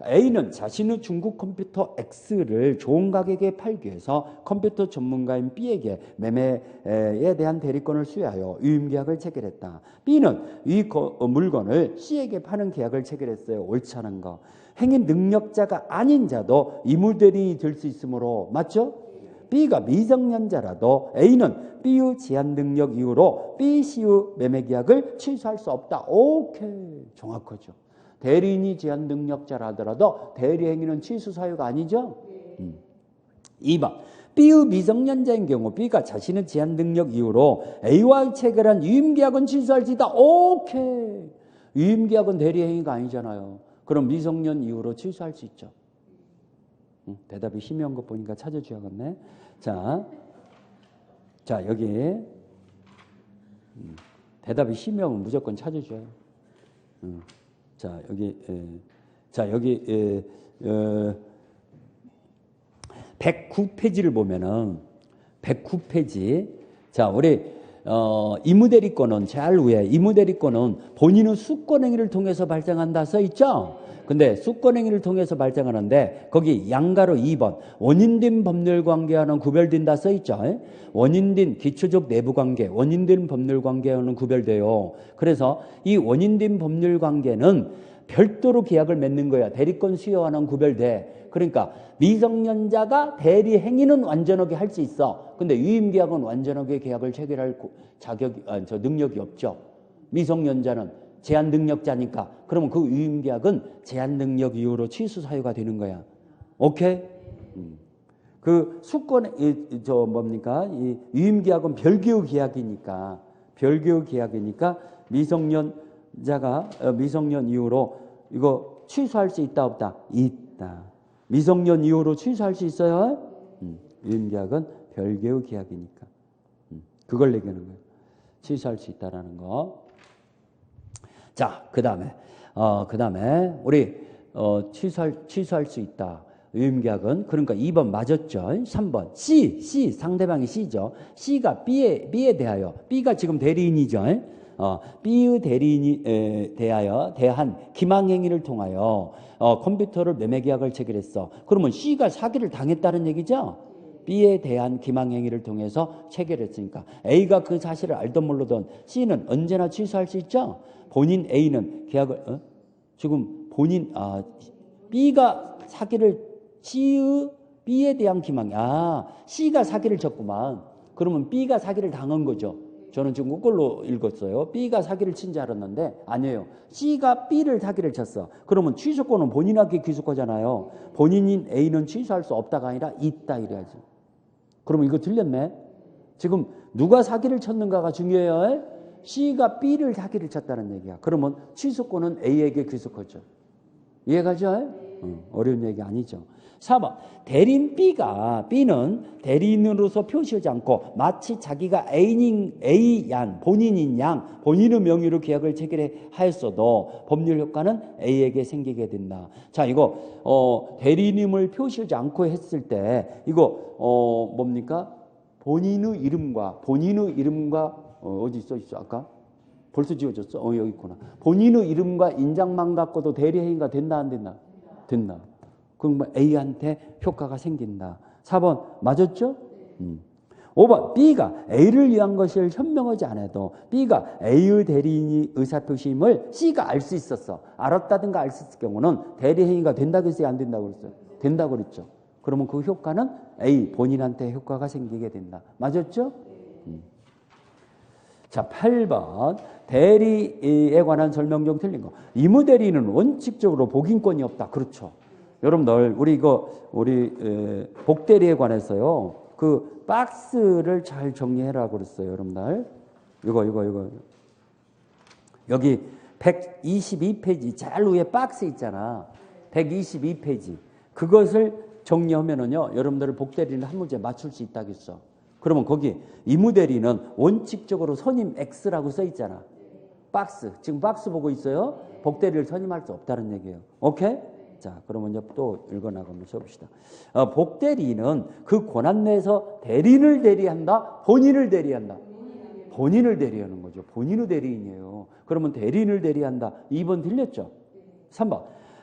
A는 자신의 중국 컴퓨터 X를 좋은 가격에 팔기 위해서 컴퓨터 전문가인 B에게 매매에 대한 대리권을 수여하여 유임계약을 체결했다. B는 이 물건을 C에게 파는 계약을 체결했어요. 옳지 않은 거. 행위 능력자가 아닌 자도 이무대리인이 될 수 있으므로 맞죠? B가 미성년자라도 A는 B의 제한 능력 이후로 B, C의 매매계약을 취소할 수 없다. 오케이. 정확하죠. 대리인이 제한 능력자라더라도 대리행위는 취소 사유가 아니죠. 2번. B의 미성년자인 경우 B가 자신의 제한 능력 이후로 A와 체결한 유임계약은 취소할 수 있다. 오케이. 유임계약은 대리행위가 아니잖아요. 그럼 미성년 이후로 취소할 수 있죠. 대답이 희미한 것 보니까 찾아줘야겠네. 자, 여기 대답이 희미하면 무조건 찾아줘요. 자, 여기 109페이지를 보면은 109페이지. 자, 우리 이무대리권은 제일 위에 이무대리권은 본인의 수권행위를 통해서 발생한다 써 있죠. 근데 수권행위를 통해서 발생하는데 거기 양가로 2번 원인된 법률관계와는 구별된다 써 있죠. 원인된 기초적 내부관계, 원인된 법률관계와는 구별돼요. 그래서 이 원인된 법률관계는 별도로 계약을 맺는 거야. 대리권 수여와는 구별돼. 그러니까 미성년자가 대리 행위는 완전하게 할 수 있어. 근데 유임계약은 완전하게 계약을 체결할 능력이 없죠. 미성년자는 제한 능력자니까. 그러면 그 유임계약은 제한 능력 이후로 취소 사유가 되는 거야. 오케이? 그 수권 이 유임계약은 별개의 계약이니까 미성년자가 미성년 이후로 이거 취소할 수 있다 없다? 있다. 미성년 이후로 취소할 수 있어요? 유임계약은 별개의 계약이니까. 그걸 얘기하는 거예요. 취소할 수 있다라는 거. 자, 그다음에 우리 취소할 수 있다. 유임계약은 그러니까 2번 맞았죠. 3번 C 상대방이 C죠. C가 B에 대하여 B가 지금 대리인이죠. B의 대리인이 대한 기망행위를 통하여 컴퓨터를 매매계약을 체결했어. 그러면 C가 사기를 당했다는 얘기죠. B에 대한 기망행위를 통해서 체결했으니까 A가 그 사실을 알던 모르던 C는 언제나 취소할 수 있죠. 본인 A는 계약을 지금 B가 사기를 B에 대한 기망 C가 사기를 쳤구만. 그러면 B가 사기를 당한 거죠. 저는 지금 그걸로 읽었어요. B가 사기를 친 줄 알았는데 아니에요. C가 B를 사기를 쳤어. 그러면 취소권은 본인에게 귀속하잖아요. 본인인 A는 취소할 수 없다가 아니라 있다 이래야지. 그러면 이거 틀렸네. 지금 누가 사기를 쳤는가가 중요해요. C가 B를 사기를 쳤다는 얘기야. 그러면 취소권은 A에게 귀속하죠. 이해가죠? 어려운 얘기 아니죠. 4번 대리인 B는 대리인으로서 표시하지 않고 마치 자기가 본인인 양 본인의 명의로 계약을 체결하였어도 법률 효과는 A에게 생기게 된다. 자, 이거 대리인임을 표시하지 않고 했을 때 이거 뭡니까? 본인의 이름과 어디 써 있어 아까? 벌써 지워졌어? 여기 있구나. 본인의 이름과 인장만 갖고도 대리행위가 된다 안 된다? 된다. 그럼 A한테 효과가 생긴다. 4번 맞았죠? 5번 B가 A를 위한 것을 현명하지 않아도 B가 A의 대리인이 의사표시임을 C가 알 수 있었어. 알았다든가 알 수 있을 경우는 대리행위가 된다고 했어요? 안 된다고 그랬어요? 된다고 그랬죠. 그러면 그 효과는 A 본인한테 효과가 생기게 된다. 맞았죠? 자, 8번 대리에 관한 설명 중 틀린 거. 이무대리는 원칙적으로 복인권이 없다. 그렇죠. 여러분들 우리 복대리에 관해서요. 그 박스를 잘 정리해라 그랬어요. 여러분들. 이거. 여기 122페이지 제일 위에 박스 있잖아. 122페이지. 그것을 정리하면은요. 여러분들 복대리는 한 문제 맞출 수 있다겠어. 그러면 거기 이무대리는 원칙적으로 선임 X라고 써 있잖아. 박스. 지금 박스 보고 있어요? 복대리를 선임할 수 없다는 얘기예요. 오케이? 자, 그러면 이제 또 읽어나가면서 봅시다. 복대리는 그 권한 내에서 대리인을 대리한다? 본인을 대리한다? 본인을 대리하는 거죠. 본인의 대리인이에요. 그러면 대리인을 대리한다. 2번 틀렸죠? 3번.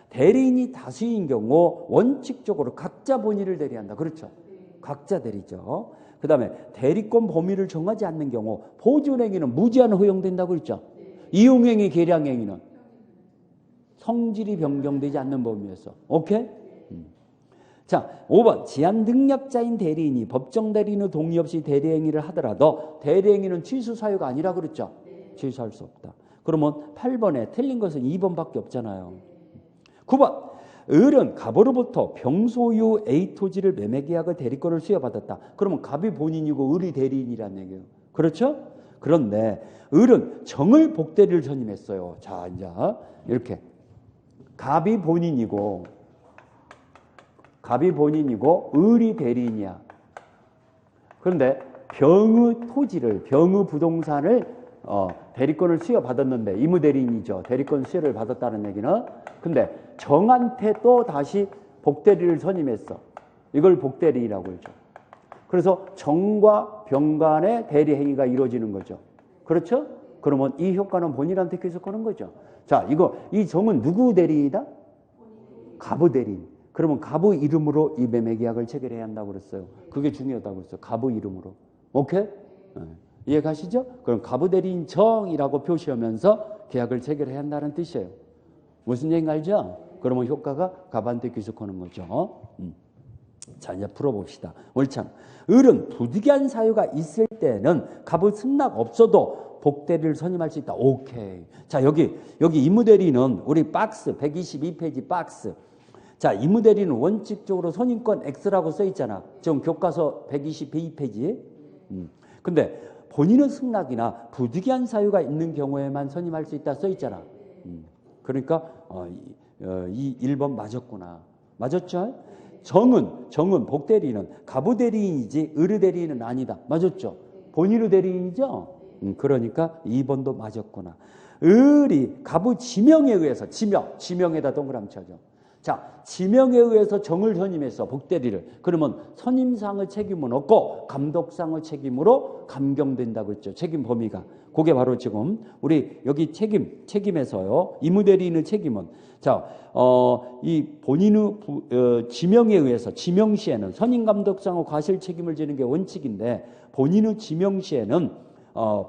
대리인이 다수인 경우 원칙적으로 각자 본인을 대리한다. 그렇죠? 각자 대리죠. 그 다음에 대리권 범위를 정하지 않는 경우 보존행위는 무제한 허용된다고 그랬죠. 이용행위, 계량행위는 성질이 변경되지 않는 범위에서. 오케이? 자, 5번 제한 능력자인 대리인이 법정 대리인의 동의 없이 대리행위를 하더라도 대리행위는 취소 사유가 아니라 그랬죠. 취소할 수 없다. 그러면 8번에 틀린 것은 2번밖에 없잖아요. 9번 을은 갑으로부터 병소유 A 토지를 매매계약의 대리권을 수여받았다. 그러면 갑이 본인이고 을이 대리인이라는 얘기예요. 그렇죠? 그런데 을은 정을 복대리를 선임했어요. 자, 이제 이렇게 갑이 본인이고 을이 대리인이야. 그런데 병의 토지를, 병의 부동산을 대리권을 수여받았는데 이무대리인이죠. 대리권 수여를 받았다는 얘기는. 근데 정한테 또 다시 복대리를 선임했어. 이걸 복대리라고 했죠. 그래서 정과 병 간의 대리 행위가 이루어지는 거죠. 그렇죠? 그러면 이 효과는 본인한테 계속 하는 거죠. 자, 이 정은 누구 대리이다? 갑의 대리. 그러면 갑의 이름으로 이 매매 계약을 체결해야 한다고 그랬어요. 그게 중요하다고 그랬어요. 갑의 이름으로. 오케이? 이해 가시죠? 그럼 갑의 대리인 정이라고 표시하면서 계약을 체결해야 한다는 뜻이에요. 무슨 얘기인지 알죠? 그러면 효과가 갑한테 귀속하는 거죠. 자, 이제 풀어봅시다. 옳잖아. 을은 부득이한 사유가 있을 때는 갑의 승낙 없어도 복대리를 선임할 수 있다. 오케이. 자, 여기 임무대리는 우리 박스 122페이지 박스. 자, 임무대리는 원칙적으로 선임권 X라고 써 있잖아. 지금 교과서 122페이지. 근데 본인의 승낙이나 부득이한 사유가 있는 경우에만 선임할 수 있다 써 있잖아. 그러니까 이 1번 맞았구나. 맞았죠? 정은 복대리는 갑의 대리인이지 을의 대리인은 아니다. 맞았죠? 본인의 대리인이죠? 그러니까 2번도 맞았구나. 을이 갑의 지명에 의해서 지명에다 동그라미 쳐줘. 자, 지명에 의해서 정을 선임해서 복대리를. 그러면 선임상의 책임은 없고 감독상의 책임으로 감경된다고 했죠. 책임 범위가. 그게 바로 지금 우리 여기 책임에서요. 임무대리인의 책임은 자, 이 본인의 지명에 의해서 지명 시에는 선임 감독상의 과실 책임을 지는 게 원칙인데 본인의 지명 시에는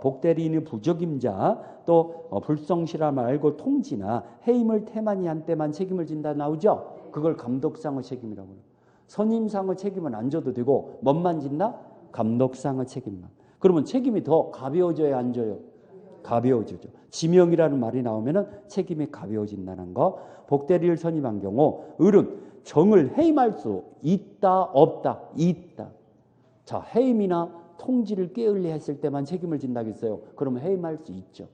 복대리인의 부적임자 또 불성실함 말고 통지나 해임을 태만히 한 때만 책임을 진다 나오죠. 그걸 감독상의 책임이라고 해요. 선임상의 책임은 안 져도 되고 뭔만 진다? 감독상의 책임만. 그러면 책임이 더 가벼워져야 안 져요? 가벼워지죠. 지명이라는 말이 나오면은 책임이 가벼워진다는 거. 복대리를 선임한 경우 을은 정을 해임할 수 있다 없다? 있다. 자, 해임이나 통지를 게을리 했을 때만 책임을 진다고 했어요. 그러면 해임할 수 있죠.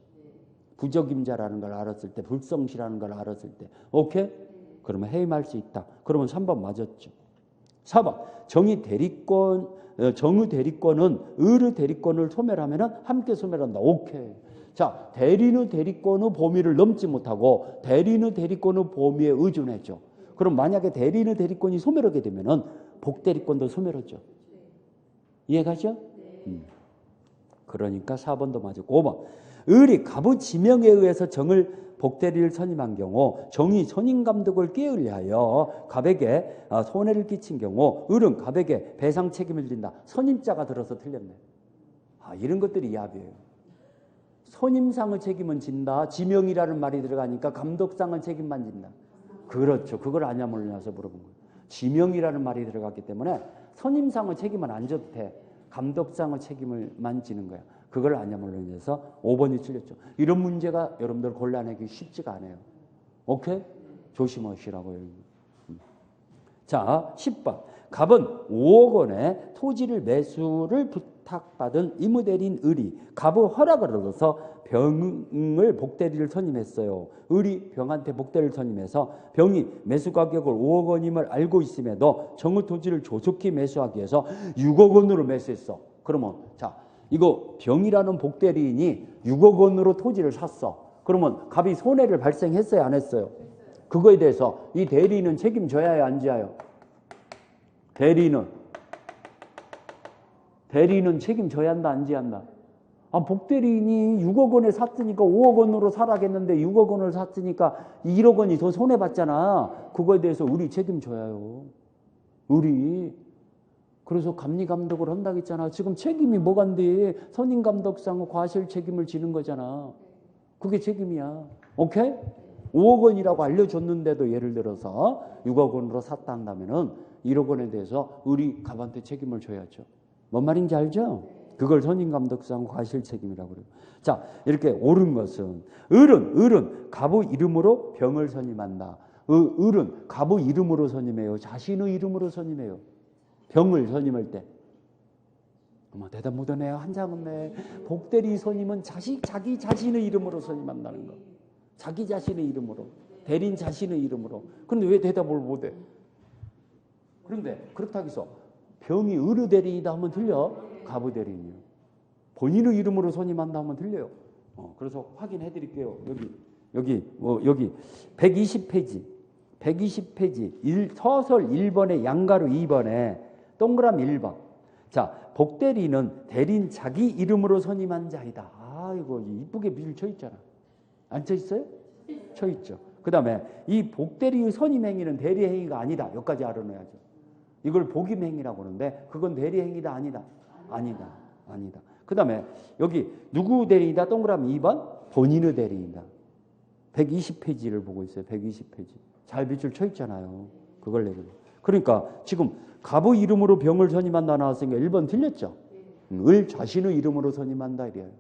부적임자라는 걸 알았을 때, 불성실하는 걸 알았을 때. 오케이? 그러면 해임할 수 있다. 그러면 3번 맞았죠. 4번. 정의 대리권은 을의 대리권을 소멸하면은 함께 소멸한다. 오케이. 자, 대리는 대리권의 범위를 넘지 못하고 대리는 대리권의 범위에 의존했죠. 그럼 만약에 대리는 대리권이 소멸하게 되면은 복대리권도 소멸하죠. 이해가죠? 그러니까 4번도 맞았고 5번. 을이 갑의 지명에 의해서 정을 복대리를 선임한 경우 정이 선임감독을 게을리하여 갑에게 손해를 끼친 경우 을은 갑에게 배상 책임을 진다. 선임자가 들어서 틀렸네. 이런 것들이 야비해요. 선임상의 책임은 진다. 지명이라는 말이 들어가니까 감독상의 책임만 진다. 그렇죠. 그걸 아냐 몰라서 물어본 거예요. 지명이라는 말이 들어갔기 때문에 선임상의 책임은 안 져도 돼. 감독상의 책임을만 지는 거야. 그걸 아냐 몰라서 5번이 틀렸죠. 이런 문제가 여러분들 골라내기 쉽지가 않아요. 오케이? 조심하시라고요. 자, 10번. 갑은 5억 원의 토지를 매수를 부탁받은 임무대리인 을이 갑의 허락을 얻어서 병을 복대리를 선임했어요. 을이 병한테 복대리를 선임해서 병이 매수 가격을 5억 원임을 알고 있음에도 정의 토지를 조속히 매수하기 위해서 6억 원으로 매수했어. 그러면 자, 이거 병이라는 복대리인이 6억 원으로 토지를 샀어. 그러면 갑이 손해를 발생했어요, 안 했어요? 그거에 대해서 이 대리인은 책임져야 해요, 안 져요? 대리인은 책임져야 한다, 안 져야 한다? 복대리인이 6억 원에 샀으니까 5억 원으로 사라겠는데 6억 원을 샀으니까 1억 원이 더 손해봤잖아. 그거에 대해서 우리 책임져야요. 우리. 그래서 감리감독을 한다고 했잖아. 지금 책임이 뭐간데 선임감독상 과실 책임을 지는 거잖아. 그게 책임이야. 오케이? 5억 원이라고 알려줬는데도 예를 들어서 6억 원으로 샀다 한다면은 1억 원에 대해서 우리 갑한테 책임을 져야죠. 뭔 말인지 알죠? 그걸 선임감독상 과실 책임이라고 그래요. 자, 이렇게 옳은 것은 을은 갑의 이름으로 병을 선임한다. 을은 갑의 이름으로 선임해요. 자신의 이름으로 선임해요. 병을 선임할 때. 대답 못하네요. 한장없네. 복대리 선임은 자기 자신의 이름으로 선임한다는 거. 자기 자신의 이름으로. 대리인 자신의 이름으로. 그런데 왜 대답을 못해? 그런데 그렇다고 해서 병이 을의 대리인이다 하면 틀려? 갑의 대리인이요. 본인의 이름으로 선임한다 하면 틀려요. 그래서 확인해 드릴게요. 여기 120페이지 서설 1번에 양가로 2번에 동그라미 1번. 자, 복대리는 대리인 자기 이름으로 선임한 자이다. 이거 이쁘게 미줄 쳐 있잖아. 안 쳐 있어요? 쳐 있죠. 그 다음에 이 복대리의 선임행위는 대리행위가 아니다. 여기까지 알아놔야죠. 이걸 복임행위라고 하는데 그건 대리행위다 아니다. 아니다. 아니다. 그 다음에 여기 누구 대리이다? 동그라미 2번 본인의 대리이다. 120페이지를 보고 있어요. 120페이지. 잘 밑줄 쳐 있잖아요. 그걸 내려. 그러니까 지금 갑의 이름으로 병을 선임한다 나왔으니까 1번 틀렸죠. 을 자신의 이름으로 선임한다 이래요.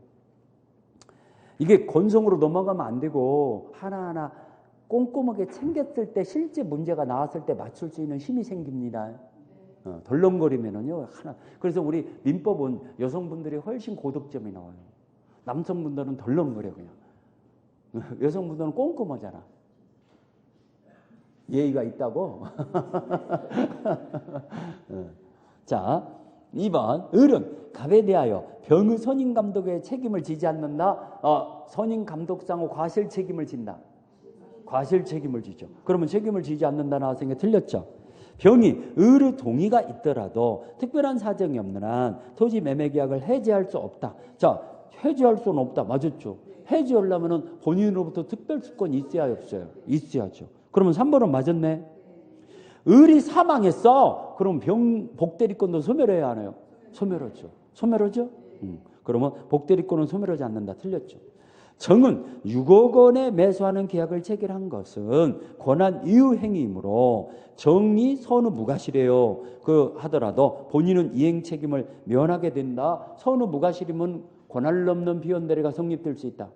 이게 건성으로 넘어가면 안 되고 하나하나 꼼꼼하게 챙겼을 때 실제 문제가 나왔을 때 맞출 수 있는 힘이 생깁니다. 덜렁거리면은요 하나. 그래서 우리 민법은 여성분들이 훨씬 고득점이 나와요. 남성분들은 덜렁거려 그냥. 여성분들은 꼼꼼하잖아. 예의가 있다고. 자, 2번 을은 갑에 대하여 병의 선임 감독의 책임을 지지 않는다. 선임 감독상의 과실 책임을 진다. 과실 책임을 지죠. 그러면 책임을 지지 않는다 나왔으니까 틀렸죠. 병이 을의 동의가 있더라도 특별한 사정이 없는 한 토지 매매 계약을 해지할 수 없다. 자, 해지할 수는 없다. 맞았죠. 해지하려면 본인으로부터 특별 수권이 있어야 없어요. 있어야죠. 그러면 3번은 맞았네. 을이 사망했어. 그럼 복대리권도 소멸해야 하나요? 소멸하죠. 소멸하죠? 그러면 복대리권은 소멸하지 않는다. 틀렸죠. 정은 6억 원에 매수하는 계약을 체결한 것은 권한 이유 행위이므로 정이 선의 무과실이에요. 하더라도 본인은 이행 책임을 면하게 된다. 선의 무과실이면 권한을 넘는 비원대리가 성립될 수 있다.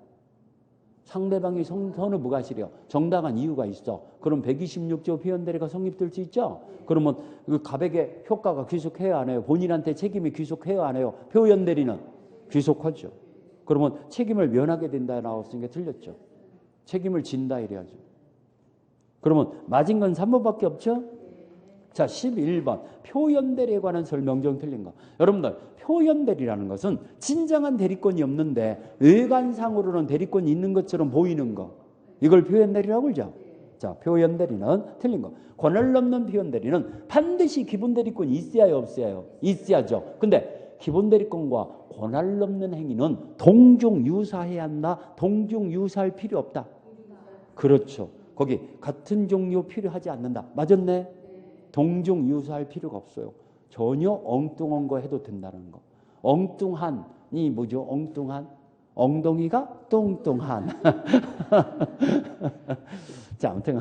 상대방이 선의 무과실이요. 정당한 이유가 있어. 그럼 126조 비원대리가 성립될 수 있죠. 그러면 그 갑에게 효과가 귀속해야 하나요? 본인한테 책임이 귀속해야 하나요? 표현대리는 귀속하죠. 그러면 책임을 면하게 된다 나왔으니까 틀렸죠. 책임을 진다 이래야죠. 그러면 맞은 건 3번밖에 없죠? 자, 11번 표현대리에 관한 설명정 틀린 거. 여러분들 표현대리라는 것은 진정한 대리권이 없는데 외관상으로는 대리권이 있는 것처럼 보이는 거. 이걸 표현대리라고 그러죠. 자, 표현대리는 틀린 거. 권한을 넘는 표현대리는 반드시 기본대리권이 있어야 없어야요? 있어야죠. 근데 기본대리권과 권한을 넘는 행위는 동종유사해야 한다. 동종유사할 필요 없다. 그렇죠. 거기 같은 종류 필요하지 않는다. 맞았네? 동종유사할 필요가 없어요. 전혀 엉뚱한 거 해도 된다는 거. 엉뚱한이 뭐죠? 엉뚱한? 엉덩이가 뚱뚱한. 자, 아무튼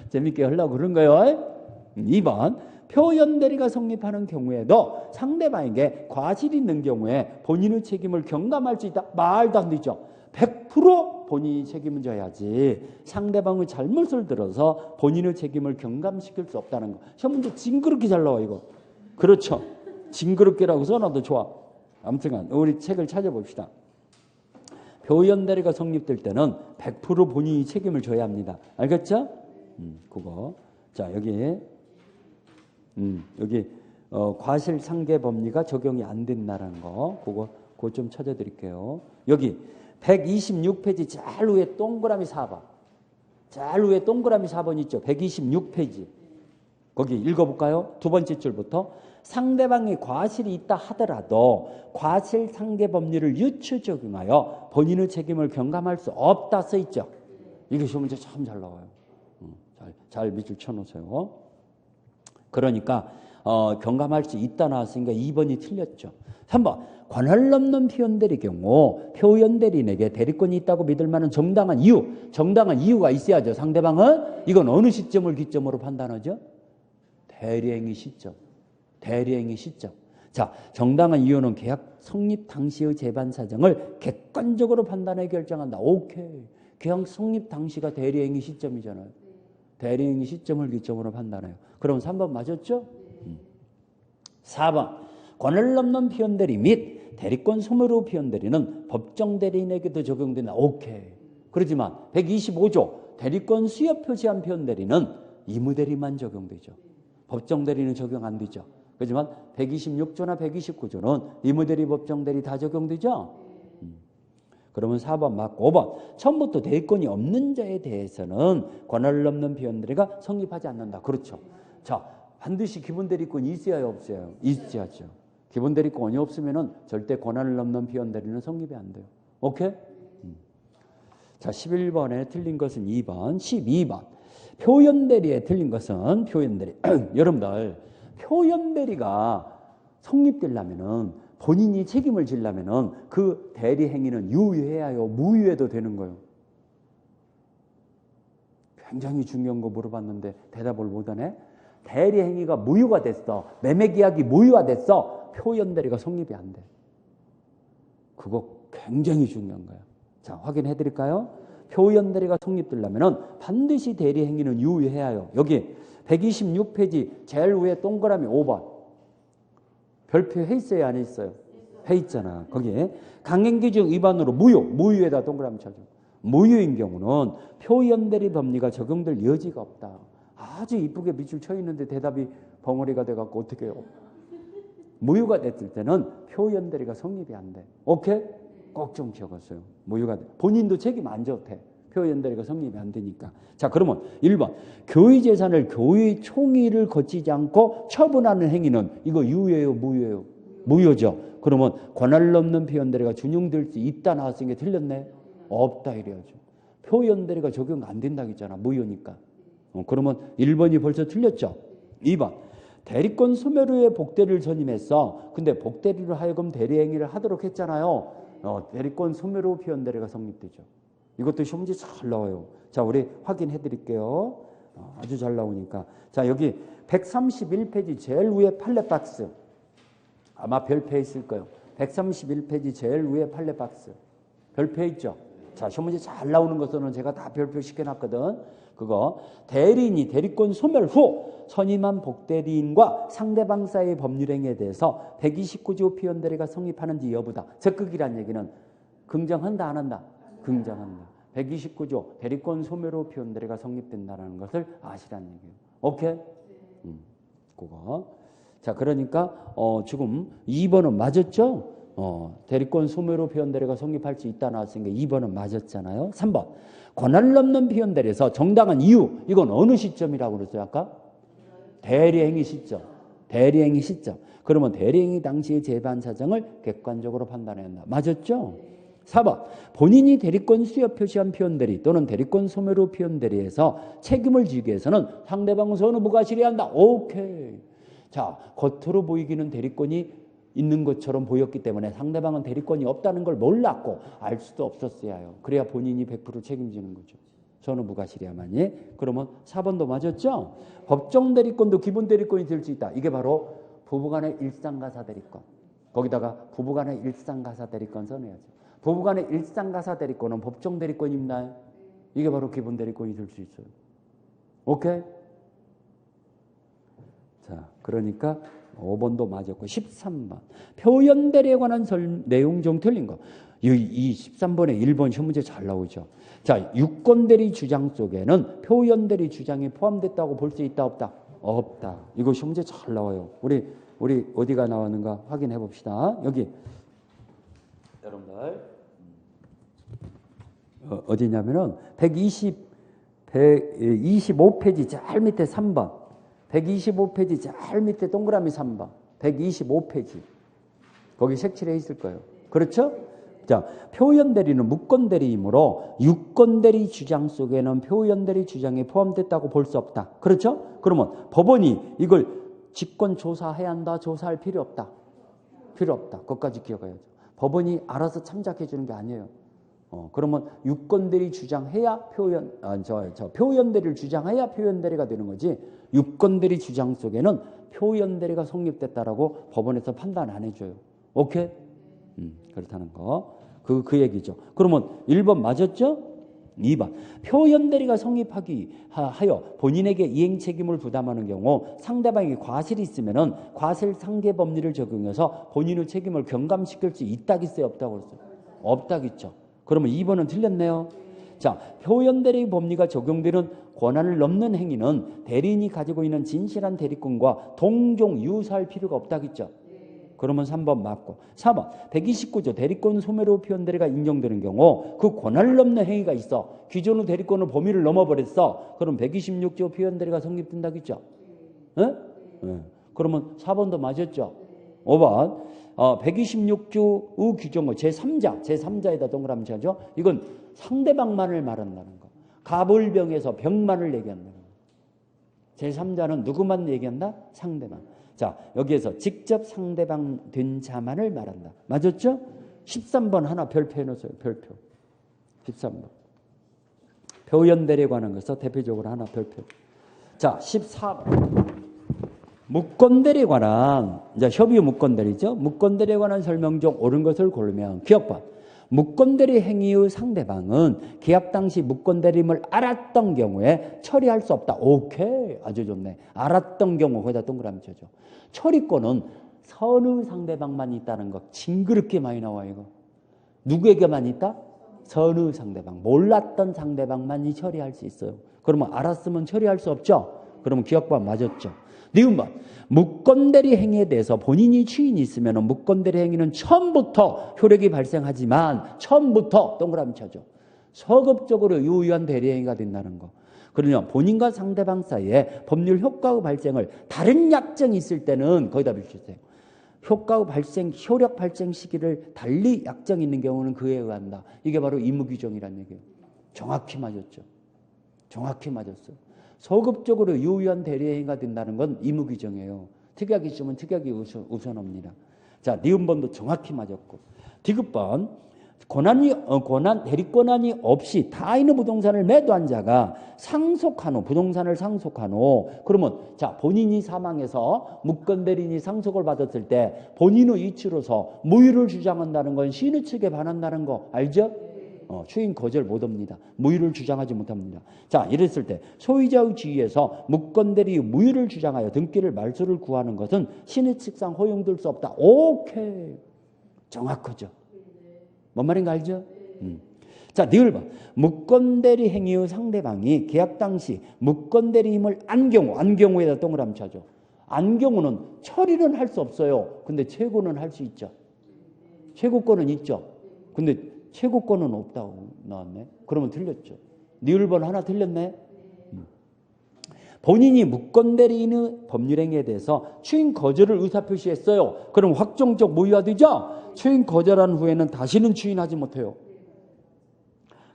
재밌게 하려고 그런 거예요. 2번 표현대리가 성립하는 경우에도 상대방에게 과실이 있는 경우에 본인의 책임을 경감할 수 있다. 말도 안 되죠. 100% 본인이 책임을 져야지 상대방의 잘못을 들어서 본인의 책임을 경감시킬 수 없다는 거. 시험 문제 징그럽게 잘 나와 이거. 그렇죠. 징그럽게라고 써놔도 좋아. 아무튼 우리 책을 찾아봅시다. 표현대리가 성립될 때는 100% 본인이 책임을 져야 합니다. 알겠죠? 그거. 자, 여기 과실상계 법리가 적용이 안 된다는 거. 그거 좀 찾아드릴게요. 여기 126페이지 잘 위에 동그라미 4번. 잘 위에 동그라미 4번 있죠. 126페이지. 거기 읽어볼까요? 두 번째 줄부터. 상대방이 과실이 있다 하더라도 과실상계 법리를 유추 적용하여 본인의 책임을 경감할 수 없다 써있죠. 이게 시험 문제 참 잘 나와요. 잘 밑줄 쳐놓으세요. 그러니까 경감할 수 있다 나왔으니까 2번이 틀렸죠. 3번 권한을 넘는 표현대리 경우 표현대리인에게 대리권이 있다고 믿을 만한 정당한 이유가 있어야죠. 상대방은 이건 어느 시점을 기점으로 판단하죠? 대리행위 시점. 자, 정당한 이유는 계약 성립 당시의 재반 사정을 객관적으로 판단해 결정한다. 오케이. 계약 성립 당시가 대리행위 시점이잖아요. 대리행위 시점을 기점으로 판단해요. 그럼 3번 맞았죠? 4번 권한을 넘는 표현대리 및 대리권 소멸 표현대리는 법정 대리인에게도 적용된다. 오케이. 그렇지만 125조 대리권 수여 표시한 표현대리는 의무대리만 적용되죠. 법정 대리는 적용 안 되죠. 그렇지만 126조나 129조는 의무대리, 법정대리 다 적용되죠. 그러면 4번 맞고 5번 처음부터 대리권이 없는 자에 대해서는 권한을 넘는 표현대리가 성립하지 않는다. 그렇죠. 자, 반드시 기본대리권이 있어야 없어요? 있어야죠. 기본 대리권이 없으면은 절대 권한을 넘는 표현 대리는 성립이 안 돼요. 오케이? 자, 11번에 틀린 것은 2번, 12번. 표현 대리에 틀린 것은 표현 대리. 여러분들, 표현 대리가 성립되려면은 본인이 책임을 지려면은 그 대리 행위는 유효해야요, 무효해도 되는 거예요. 굉장히 중요한 거 물어봤는데 대답을 못하네. 대리 행위가 무효가 됐어. 매매 계약이 무효가 됐어. 표현 대리가 성립이 안 돼. 그거 굉장히 중요한 거야. 자, 확인해 드릴까요? 표현 대리가 성립되려면은 반드시 대리 행위는 유효해야 해요. 여기 126페이지 제일 위에 동그라미 5번. 별표 해 있어요, 안 했어요? 해 있잖아. 거기에 강행기준 위반으로 무효에다 동그라미 쳐줘. 무효인 경우는 표현 대리 법리가 적용될 여지가 없다. 아주 이쁘게 밑줄 쳐 있는데 대답이 벙어리가 돼갖고 어떻게 해요? 무효가 됐을 때는 표현 대리가 성립이 안 돼. 오케이? 꼭 좀 기억하세요. 무효가 돼. 본인도 책임 안 져도 돼. 표현 대리가 성립이 안 되니까. 자, 그러면 1번. 교의 재산을 교의 총의를 거치지 않고 처분하는 행위는 이거 유효예요, 무효예요? 무효죠. 그러면 권한을 넘는 표현 대리가 준용될 수 있다 나왔으니까 틀렸네? 없다 이래야죠. 표현 대리가 적용 안 된다고 했잖아. 무효니까. 그러면 1번이 벌써 틀렸죠. 2번. 대리권 소멸 후에 복대리를 선임했어. 근데 복대리로 하여금 대리 행위를 하도록 했잖아요. 대리권 소멸 후 표현 대리가 성립되죠. 이것도 시험지 잘 나와요. 자, 우리 확인해 드릴게요. 아주 잘 나오니까. 자, 여기 131페이지 제일 위에 판례 박스. 아마 별표 있을 거예요. 131페이지 제일 위에 판례 박스. 별표 있죠? 자, 시험문제 잘 나오는 것은 제가 다 별표 시켜놨거든. 그거 대리인이 대리권 소멸 후 선임한 복대리인과 상대방 사이의 법률행위에 대해서 129조 표현 대리가 성립하는지 여부다. 적극이란 얘기는 긍정한다 안 한다? 긍정한다. 129조 대리권 소멸 후 표현 대리가 성립된다는 것을 아시라는 얘기예요. 오케이? 그거. 자, 그러니까 지금 2번은 맞았죠? 대리권 소멸 후 표현 대리가 성립할 수 있다 나왔으니까 2번은 맞았잖아요. 3번. 권한을 넘는 표현 대리에서 정당한 이유. 이건 어느 시점이라고 그랬어요, 아까? 대리행위 시점. 대리행위 시점. 그러면 대리행위 당시의 재반 사정을 객관적으로 판단해야 한다. 맞았죠? 4번. 본인이 대리권 수여 표시한 표현 대리 또는 대리권 소멸 후 표현 대리에서 책임을 지기 위해서는 상대방 선의 무과실해야 한다. 오케이. 자, 겉으로 보이기는 대리권이 있는 것처럼 보였기 때문에 상대방은 대리권이 없다는 걸 몰랐고 알 수도 없었어야 해요. 그래야 본인이 100% 책임지는 거죠. 선의 무과실해야만이. 그러면 4번도 맞았죠? 법정 대리권도 기본 대리권이 될 수 있다. 이게 바로 부부간의 일상가사 대리권. 거기다가 부부간의 일상가사 대리권 써내야죠. 부부간의 일상가사 대리권은 법정 대리권이 있나요? 이게 바로 기본 대리권이 될 수 있어요. 오케이? 자, 그러니까 5번도 맞았고 13번. 표현 대리에 관한 내용 중 틀린 거. 이 13번에 1번 시험 문제 잘 나오죠. 자, 유권 대리 주장 속에는 표현 대리 주장이 포함됐다고 볼 수 있다 없다? 없다. 이거 시험 문제 잘 나와요. 우리 어디가 나왔는가 확인해 봅시다. 여기 여러분들 어디냐면은 125페이지 제일 밑에 3번. 125페이지 제일 밑에 동그라미 3번. 125페이지. 거기 색칠해 있을 거예요. 그렇죠? 자, 표현 대리는 무권 대리이므로 유권 대리 주장 속에는 표현 대리 주장이 포함됐다고 볼 수 없다. 그렇죠? 그러면 법원이 이걸 직권 조사해야 한다, 조사할 필요 없다. 필요 없다. 그것까지 기억해야죠. 법원이 알아서 참작해 주는 게 아니에요. 그러면 유권 대리 주장해야 표현 대리를 주장해야 표현 대리가 되는 거지. 유권 대리 주장 속에는 표현 대리가 성립됐다라고 법원에서 판단 안 해줘요. 오케이? 그렇다는 거. 그 얘기죠. 그러면 1번 맞았죠? 2번. 표현 대리가 성립하기 하여 본인에게 이행 책임을 부담하는 경우 상대방이 과실이 있으면은 과실 상계 법리를 적용해서 본인의 책임을 경감시킬 수 있다겠어요? 없다고 그랬어요? 없다겠죠. 그러면 2번은 틀렸네요. 자, 표현 대리 법리가 적용되는 권한을 넘는 행위는 대리인이 가지고 있는 진실한 대리권과 동종 유사할 필요가 없다겠죠. 그러면 3번 맞고. 4번. 129조 대리권 소멸 후 표현 대리가 인정되는 경우 그 권한을 넘는 행위가 있어. 기존의 대리권의 범위를 넘어버렸어. 그럼 126조 표현 대리가 성립된다겠죠. 네? 그러면 4번도 맞았죠. 5번 126주 규정어 제3자에다 동그라미 쳐죠. 이건 상대방만을 말한다는 거. 갑을병에서 병만을 얘기한다는 거. 제3자는 누구만 얘기한다? 상대방. 자, 여기에서 직접 상대방 된 자만을 말한다. 맞았죠? 13번 하나 별표 해놓으세요. 별표. 13번. 표현대리에 관한 것에서 대표적으로 하나 별표. 자, 14번. 무건대리에 관한, 이제 협의 무건대리죠. 무건대리에 관한 설명 중 옳은 것을 고르면 기억봐. 무건대리 행위의 상대방은 계약 당시 무건대리임을 알았던 경우에 처리할 수 없다. 오케이. 아주 좋네. 알았던 경우 거기다 동그라미 쳐줘. 처리권은 선의 상대방만 있다는 거 징그럽게 많이 나와 이거. 누구에게만 있다? 선의 상대방. 몰랐던 상대방만이 처리할 수 있어요. 그러면 알았으면 처리할 수 없죠. 그러면 기억봐 맞았죠. 니은번 무건대리 행위에 대해서 본인이 추인이 있으면 무건대리 행위는 처음부터 효력이 발생하지만 처음부터 동그라미 쳐줘. 서급적으로 유효한 대리행위가 된다는 거. 그러면 본인과 상대방 사이에 법률 효과의 발생을 다른 약정이 있을 때는 거기다 비추세요. 효과의 발생, 효력 발생 시기를 달리 약정이 있는 경우는 그에 의한다. 이게 바로 의무규정이라는 얘기예요. 정확히 맞았죠. 정확히 맞았어요. 소급적으로 유효한 대리행위가 된다는 건 의무규정이에요. 특약이 있으면 특약이 우선합니다. 자, 니은번도 정확히 맞았고. 디귿번 대리권한이 없이 타인의 부동산을 매도한 자가 상속한 후 부동산을 상속한 후 그러면 자 본인이 사망해서 무건대리인이 상속을 받았을 때 본인의 이치로서 무효를 주장한다는 건 시인 측에 반한다는 거 알죠? 추인 거절 못합니다. 무효를 주장하지 못합니다. 자, 이랬을 때 소유자의 지위에서 무건대리의 무효를 주장하여 등기를 말소를 구하는 것은 신의 측상 허용될 수 없다. 오케이. 정확하죠. 뭔 말인가 알죠? 자, 니을 봐. 무건대리 행위의 상대방이 계약 당시 무건대리임을 안 경우에다 동그라미 쳐줘. 안 경우는 처리는 할 수 없어요. 근데 최고는 할 수 있죠. 최고권은 있죠. 근데 최고권은 없다고 나왔네. 그러면 틀렸죠. 니을번 하나 틀렸네. 본인이 무건대리인의 법률행위에 대해서 추인 거절을 의사표시했어요. 그럼 확정적 무효화되죠? 추인 거절한 후에는 다시는 추인하지 못해요.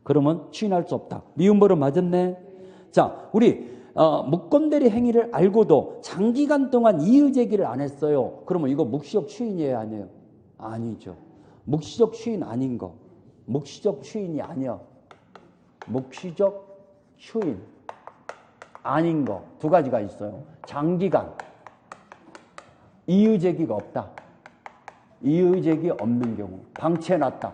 그러면 추인할 수 없다. 미음버릇 맞았네. 자, 우리 무건대리 행위를 알고도 장기간 동안 이의제기를 안 했어요. 그러면 이거 묵시적 추인이에요, 아니에요? 아니죠. 묵시적 추인 아닌 거. 묵시적 추인이 아니야. 묵시적 추인 아닌 거 두 가지가 있어요. 장기간 이의제기가 없다. 이의제기 없는 경우 방치해놨다.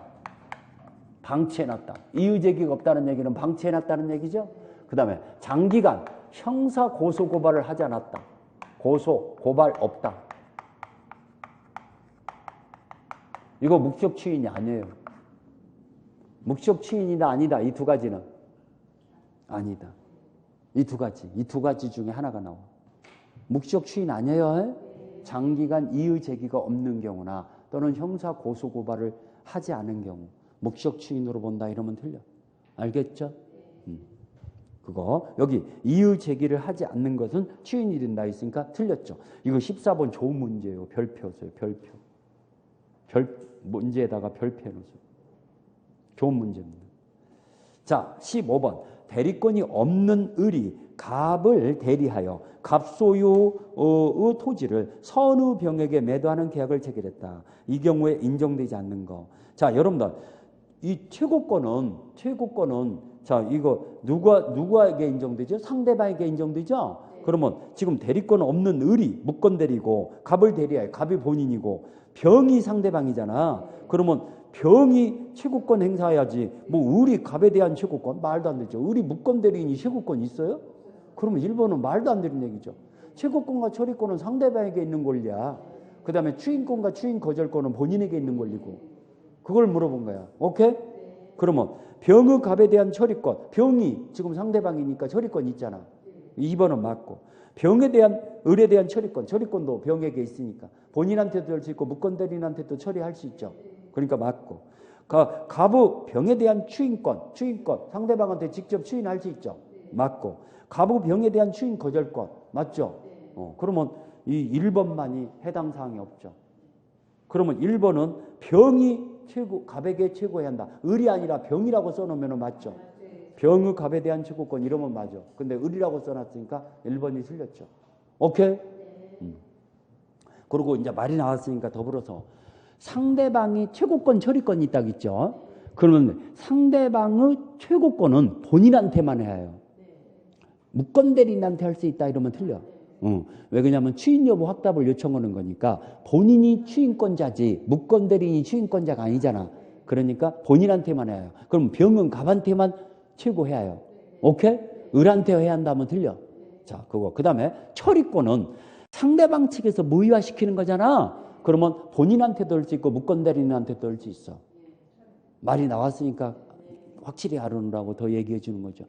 이의제기가 없다는 얘기는 방치해놨다는 얘기죠. 그 다음에 장기간 형사 고소고발을 하지 않았다. 고발 없다. 이거 묵시적 추인이 아니에요. 묵시적 추인이다 아니다. 이 두 가지는 아니다. 이 두 가지 중에 하나가 나와. 묵시적 추인 아니에요. 장기간 이의 제기가 없는 경우나 또는 형사 고소 고발을 하지 않은 경우 묵시적 추인으로 본다 이러면 틀려. 알겠죠? 그거 여기 이의 제기를 하지 않는 것은 추인이 된다 있으니까 틀렸죠. 이거 14번 좋은 문제예요. 별표세요. 문제에다가 별표 해놓으세요. 좋은 문제입니다. 자, 15번 대리권이 없는 을이 갑을 대리하여 갑소유의 토지를 선의병에게 매도하는 계약을 체결했다. 이 경우에 인정되지 않는 거. 자, 여러분들 이 최고권은 자 이거 누구에게 인정되죠? 상대방에게 인정되죠? 그러면 지금 대리권 없는 을이 무건대리고 갑을 대리하여 갑이 본인이고 병이 상대방이잖아. 그러면 병이 최고권 행사해야지. 뭐 을이 갑에 대한 최고권? 말도 안 되죠. 을이 무건대리인이 최고권 있어요? 그러면 1번은 말도 안 되는 얘기죠. 최고권과 처리권은 상대방에게 있는 권리야. 그 다음에 추인권과 추인 거절권은 본인에게 있는 권리고. 그걸 물어본 거야. 오케이? 그러면 병의 갑에 대한 처리권. 병이 지금 상대방이니까 처리권이 있잖아. 2번은 맞고. 병에 대한 을에 대한 처리권도 병에게 있으니까 본인한테도 할 수 있고 무건대리인한테도 처리할 수 있죠. 그러니까 맞고. 갑의 병에 대한 추인권 상대방한테 직접 추인할 수 있죠. 맞고. 갑의 병에 대한 추인 거절권 맞죠. 그러면 이 1번만이 해당 사항이 없죠. 그러면 1번은 병이 최고, 갑에게 최고해야 한다. 을이 아니라 병이라고 써놓으면 맞죠? 병의 갑에 대한 최고권 이러면 맞아. 근데 을이라고 써놨으니까 1번이 틀렸죠. 오케이? 그리고 이제 말이 나왔으니까 더불어서 상대방이 최고권, 처리권이 있다고 했죠. 그러면 상대방의 최고권은 본인한테만 해야 해요. 무건대리인한테 할 수 있다 이러면 틀려. 왜 그러냐면 추인 여부 확답을 요청하는 거니까 본인이 추인권자지 무건대리인이 추인권자가 아니잖아. 그러니까 본인한테만 해야 해요. 그럼 병은 갑한테만 최고해야 해요. 오케이? 을한테 해야 한다면 틀려. 자, 그거. 그 다음에 처리권은 상대방 측에서 무효화시키는 거잖아. 그러면 본인한테도 할 수 있고 무건대리인한테도 할 수 있어. 말이 나왔으니까 확실히 알아놓으라고 더 얘기해 주는 거죠.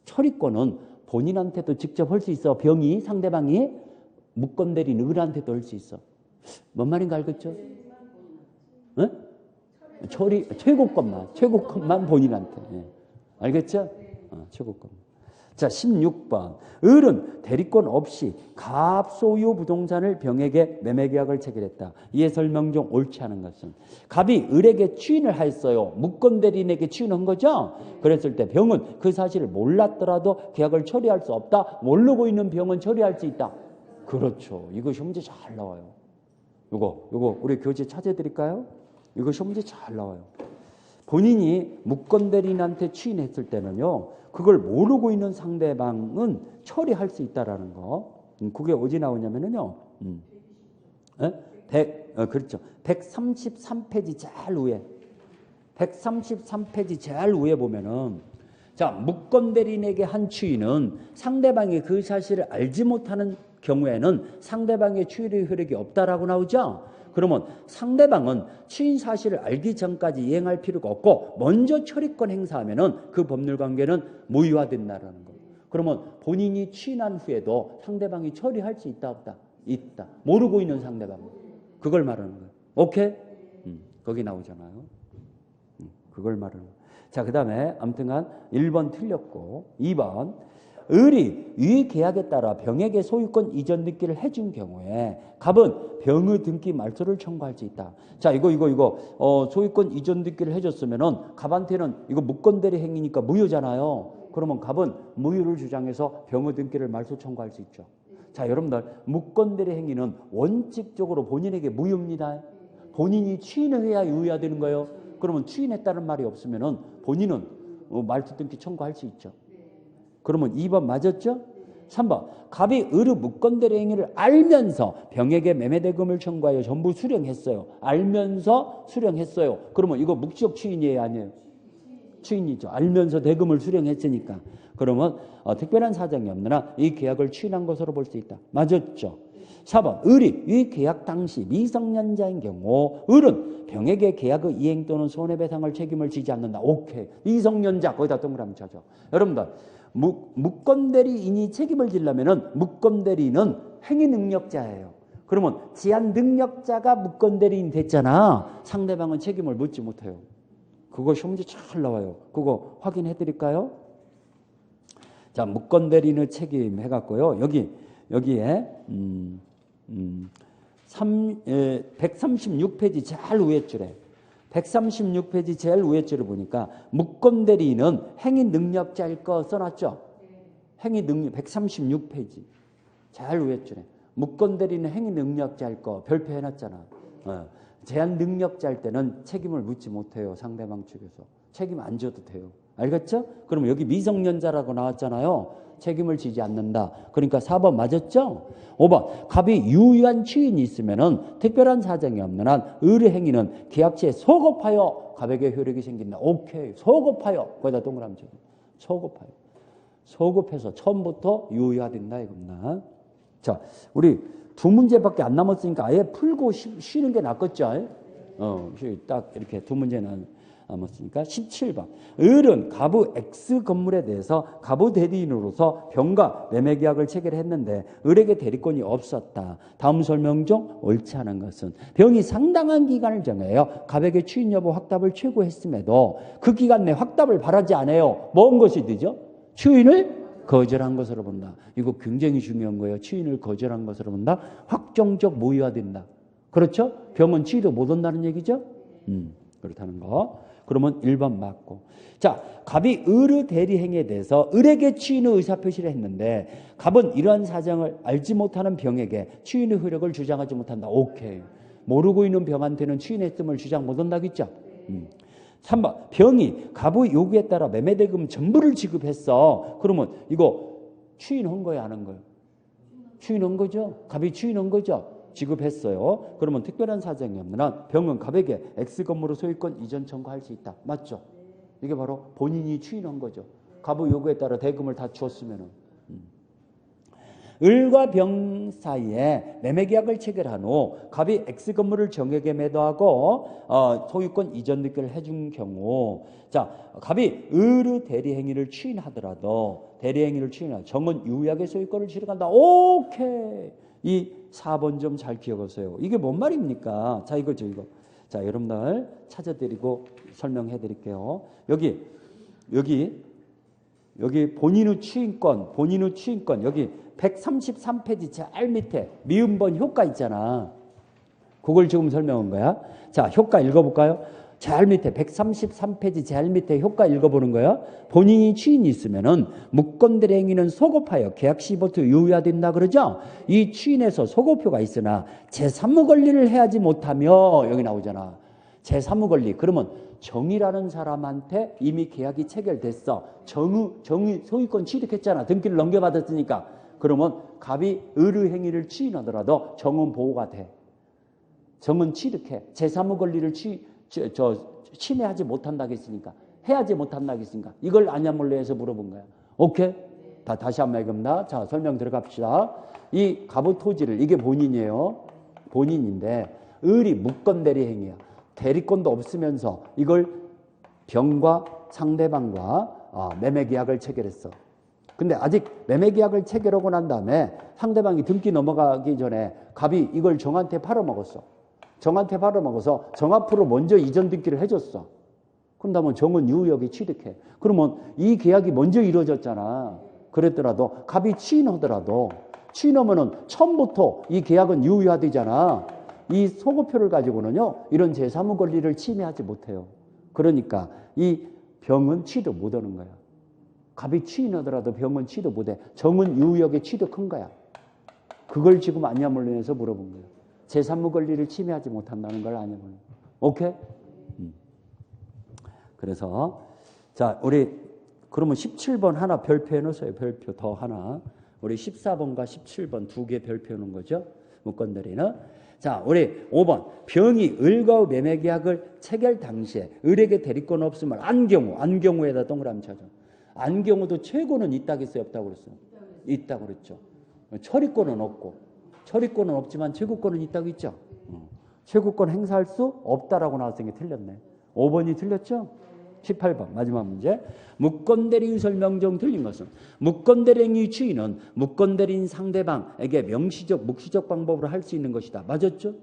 처리권은 본인한테도 직접 할 수 있어. 병이 상대방이 무건대리인 을한테도 할 수 있어. 뭔 말인가 알겠죠? 네? 최고권만 본인한테. 네. 알겠죠? 최고권. 자, 16번. 을은 대리권 없이 갑 소유 부동산을 병에게 매매계약을 체결했다. 이에 설명 중 옳지 않은 것은 갑이 을에게 추인을 하였어요. 무건대리인에게 추인한 거죠. 그랬을 때 병은 그 사실을 몰랐더라도 계약을 처리할 수 없다. 모르고 있는 병은 처리할 수 있다. 그렇죠. 이거 문제 잘 나와요. 요거 우리 교재 찾아드릴까요? 이거 문제 잘 나와요. 본인이 무건대리인한테 추인했을 때는요. 그걸 모르고 있는 상대방은 처리할 수 있다라는 거. 그게 어디 나오냐면요. 그렇죠. 133페이지 제일 위에. 133페이지 제일 위에 보면은 자, 무건대리인에게 한 추인은 상대방이 그 사실을 알지 못하는 경우에는 상대방의 추인의 효력이 없다라고 나오죠. 그러면 상대방은 추인 사실을 알기 전까지 이행할 필요가 없고 먼저 처리권 행사하면은 그 법률 관계는 무효화된다라는 거예요. 그러면 본인이 추인한 후에도 상대방이 처리할 수 있다 없다? 있다. 모르고 있는 상대방. 그걸 말하는 거예요. 오케이? 거기 나오잖아요. 그걸 말하는 거예요. 자, 그 다음에 아무튼간 1번 틀렸고 2번 을이 위 계약에 따라 병에게 소유권 이전 등기를 해준 경우에 갑은 병의 등기 말소를 청구할 수 있다. 자, 이거 소유권 이전 등기를 해줬으면은 갑한테는 이거 무건대리 행위니까 무효잖아요. 그러면 갑은 무효를 주장해서 병의 등기를 말소 청구할 수 있죠. 자, 여러분들 무건대리 행위는 원칙적으로 본인에게 무효입니다. 본인이 추인을 해야 유효화되는 거예요. 그러면 추인했다는 말이 없으면은 본인은 말소 등기 청구할 수 있죠. 그러면 2번 맞았죠? 3번. 갑이 을의 무건대리 행위를 알면서 병에게 매매대금을 청구하여 전부 수령했어요. 알면서 수령했어요. 그러면 이거 묵시적 추인이에요, 아니에요? 추인이죠. 알면서 대금을 수령했으니까. 그러면 특별한 사정이 없는 한 이 계약을 추인한 것으로 볼 수 있다. 맞았죠? 4번. 을이 이 계약 당시 미성년자인 경우 을은 병에게 계약의 이행 또는 손해배상을 책임을 지지 않는다. 오케이. 미성년자 거기다 동그라미 쳐줘. 여러분들 무건대리인이 책임을 지려면은 무건대리인은 행위능력자예요. 그러면 제한능력자가 무건대리인 됐잖아. 상대방은 책임을 묻지 못해요. 그거 시험지 잘 나와요. 그거 확인해 드릴까요? 자, 무건대리인의 책임 해갖고요. 여기에 136페이지 제일 위에 줄에 136페이지 제일 위에 줄을 보니까 무건대리인은 행위능력자일 거 써놨죠? 행위능력 136페이지 제일 위에 줄에 무건대리인은 행위능력자일 거 별표 해놨잖아. 제한능력자일 때는 책임을 묻지 못해요. 상대방 측에서. 책임 안 져도 돼요. 알겠죠? 그러면 여기 미성년자라고 나왔잖아요. 책임을 지지 않는다. 그러니까 4번 맞았죠? 5번. 갑이 유효한 추인이 있으면은 특별한 사정이 없는 한 을의 행위는 계약치에 소급하여 갑에게 효력이 생긴다. 오케이. 소급하여. 거기다 동그라미 쳐. 소급하여. 소급해서 처음부터 유효화된다 이겁니다. 자, 우리 두 문제밖에 안 남았으니까 아예 풀고 쉬는 게 낫겠죠? 딱 이렇게 두 문제는 남았으니까 17번. 을은 갑의 X 건물에 대해서 갑의 대리인으로서 병과 매매계약을 체결했는데 을에게 대리권이 없었다. 다음 설명 중 옳지 않은 것은 병이 상당한 기간을 정하여 갑에게 추인 여부 확답을 최고했음에도 그 기간 내 확답을 바라지 않아요. 뭔 것이 되죠? 추인을 거절한 것으로 본다. 이거 굉장히 중요한 거예요. 추인을 거절한 것으로 본다. 확정적 무효화된다. 그렇죠? 병은 치유도 못 온다는 얘기죠? 그렇다는 거. 그러면 1번 맞고. 자, 갑이 을의 대리행위에 대해서 을에게 치유의 의사표시를 했는데 갑은 이러한 사정을 알지 못하는 병에게 치유의 효력을 주장하지 못한다. 오케이. 모르고 있는 병한테는 치유의 뜸을 주장 못 한다겠죠? 3번. 병이 갑의 요구에 따라 매매대금 전부를 지급했어. 그러면 이거 추인한 거야, 안 한 거야? 추인한 거죠? 갑이 추인한 거죠? 지급했어요. 그러면 특별한 사정이 없는 한 병은 갑에게 X건물의 소유권 이전 청구할 수 있다. 맞죠? 이게 바로 본인이 추인한 거죠. 갑의 요구에 따라 대금을 다 주었으면은. 을과 병 사이에 매매계약을 체결한 후 갑이 X건물을 정에게 매도하고 소유권 이전 등기를 해준 경우, 자, 갑이 을의 대리행위를 추인하더라도 정은 유약의 소유권을 취득한다. 오케이. 이 4번 좀 잘 기억하세요. 이게 뭔 말입니까? 자, 이거죠, 이거. 자, 여러분들 찾아드리고 설명해 드릴게요. 여기 본인의 추인권, 여기 133페이지 제일 밑에 미음번 효과 있잖아. 그걸 지금 설명한 거야. 자, 효과 읽어볼까요? 제일 밑에 133페이지 제일 밑에 효과 읽어보는 거야. 본인이 추인이 있으면은 무권들의 행위는 소급하여 계약 시부터 유효화된다 그러죠. 이 추인에서 소급표가 있으나 제3의 권리를 해야지 못하며 여기 나오잖아. 제3의 권리. 그러면 정이라는 사람한테 이미 계약이 체결됐어. 정이 소유권 취득했잖아. 등기를 넘겨받았으니까. 그러면 갑이 을의 행위를 추인하더라도 정은 보호가 돼. 정은 취득해. 제3의 권리를 침해하지 못한다겠으니까. 해야지 못한다겠으니까. 이걸 아냐 몰래 해서 물어본 거야. 오케이? 다시 한번 해봅니다. 자, 설명 들어갑시다. 이 갑의 토지를, 이게 본인이에요. 본인인데 을이 무권대리 행위야. 대리권도 없으면서 이걸 병과 상대방과 매매계약을 체결했어. 근데 아직 매매계약을 체결하고 난 다음에 상대방이 등기 넘어가기 전에 갑이 이걸 정한테 팔아먹었어. 정한테 팔아먹어서 정 앞으로 먼저 이전 등기를 해줬어. 그런다면 정은 유효하게 취득해. 그러면 이 계약이 먼저 이루어졌잖아. 그랬더라도 갑이 추인하더라도 추인하면은 처음부터 이 계약은 유효화되잖아. 이 소급표를 가지고는요, 이런 제3의 권리를 침해하지 못해요. 그러니까 이 병은 취득 못하는 거야. 갑이 추인하더라도 병은 취득 못해. 정은 유효하게 취득한 거야. 그걸 지금 아냐물론에서 물어본 거예요. 제3의 권리를 침해하지 못한다는 걸 아냐물론. 오케이? 그래서 자, 우리 그러면 17번 하나 별표해 놓으세요. 별표 더 하나. 우리 14번과 17번 두 개 별표해 놓은 거죠. 무권대리는. 자, 우리 5번. 병이 을과 매매계약을 체결 당시에 을에게 대리권 없으면 안경우에다 동그라미 쳐줘. 안경우도 최고는 있다겠어요? 없다고 그랬어요? 있다고 그랬죠. 처리권은 없고. 처리권은 없지만 최고권은 있다고 했죠. 최고권 행사할 수 없다라고 나왔으니까 틀렸네. 5번이 틀렸죠? 18번 마지막 문제. 무권대리의 설명 중 틀린 것은 무권대리의 추인은 무권대리인 상대방에게 명시적, 묵시적 방법으로 할 수 있는 것이다. 맞았죠?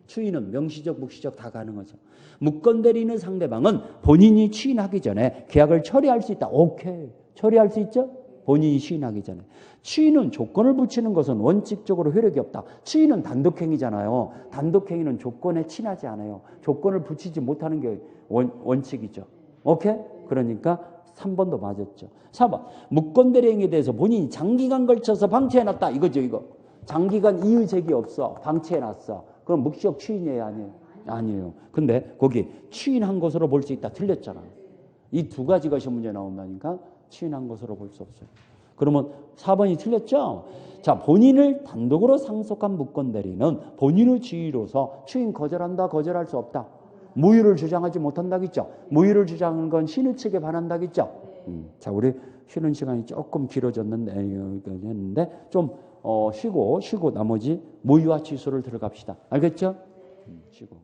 추인은 명시적, 묵시적 다 가능하죠. 무권대리인의 상대방은 본인이 추인하기 전에 계약을 처리할 수 있다. 오케이. 처리할 수 있죠? 본인이 추인하기 전에. 추인은 조건을 붙이는 것은 원칙적으로 효력이 없다. 추인은 단독행위잖아요. 단독행위는 조건에 친하지 않아요. 조건을 붙이지 못하는 게 원칙이죠. 오케이? 그러니까 3번도 맞았죠. 4번. 무권대리 행위에 대해서 본인이 장기간 걸쳐서 방치해놨다. 이거죠, 이거. 장기간 이의 제기 없어. 방치해놨어. 그럼 묵시적 추인이에요, 아니에요? 아니에요. 근데 거기 추인한 것으로 볼 수 있다. 틀렸잖아. 이 두 가지 것이 문제 나온다니까 추인한 것으로 볼 수 없어요. 그러면 4번이 틀렸죠? 자, 본인을 단독으로 상속한 무권대리는 본인의 지위로서 추인 거절한다, 거절할 수 없다. 무효를 주장하지 못한다겠죠? 무효를 주장하는 건 신의 측에 반한다겠죠? 자, 우리 쉬는 시간이 조금 길어졌는데, 했는데 좀 쉬고 나머지 무효와 취소를 들어갑시다. 알겠죠? 쉬고.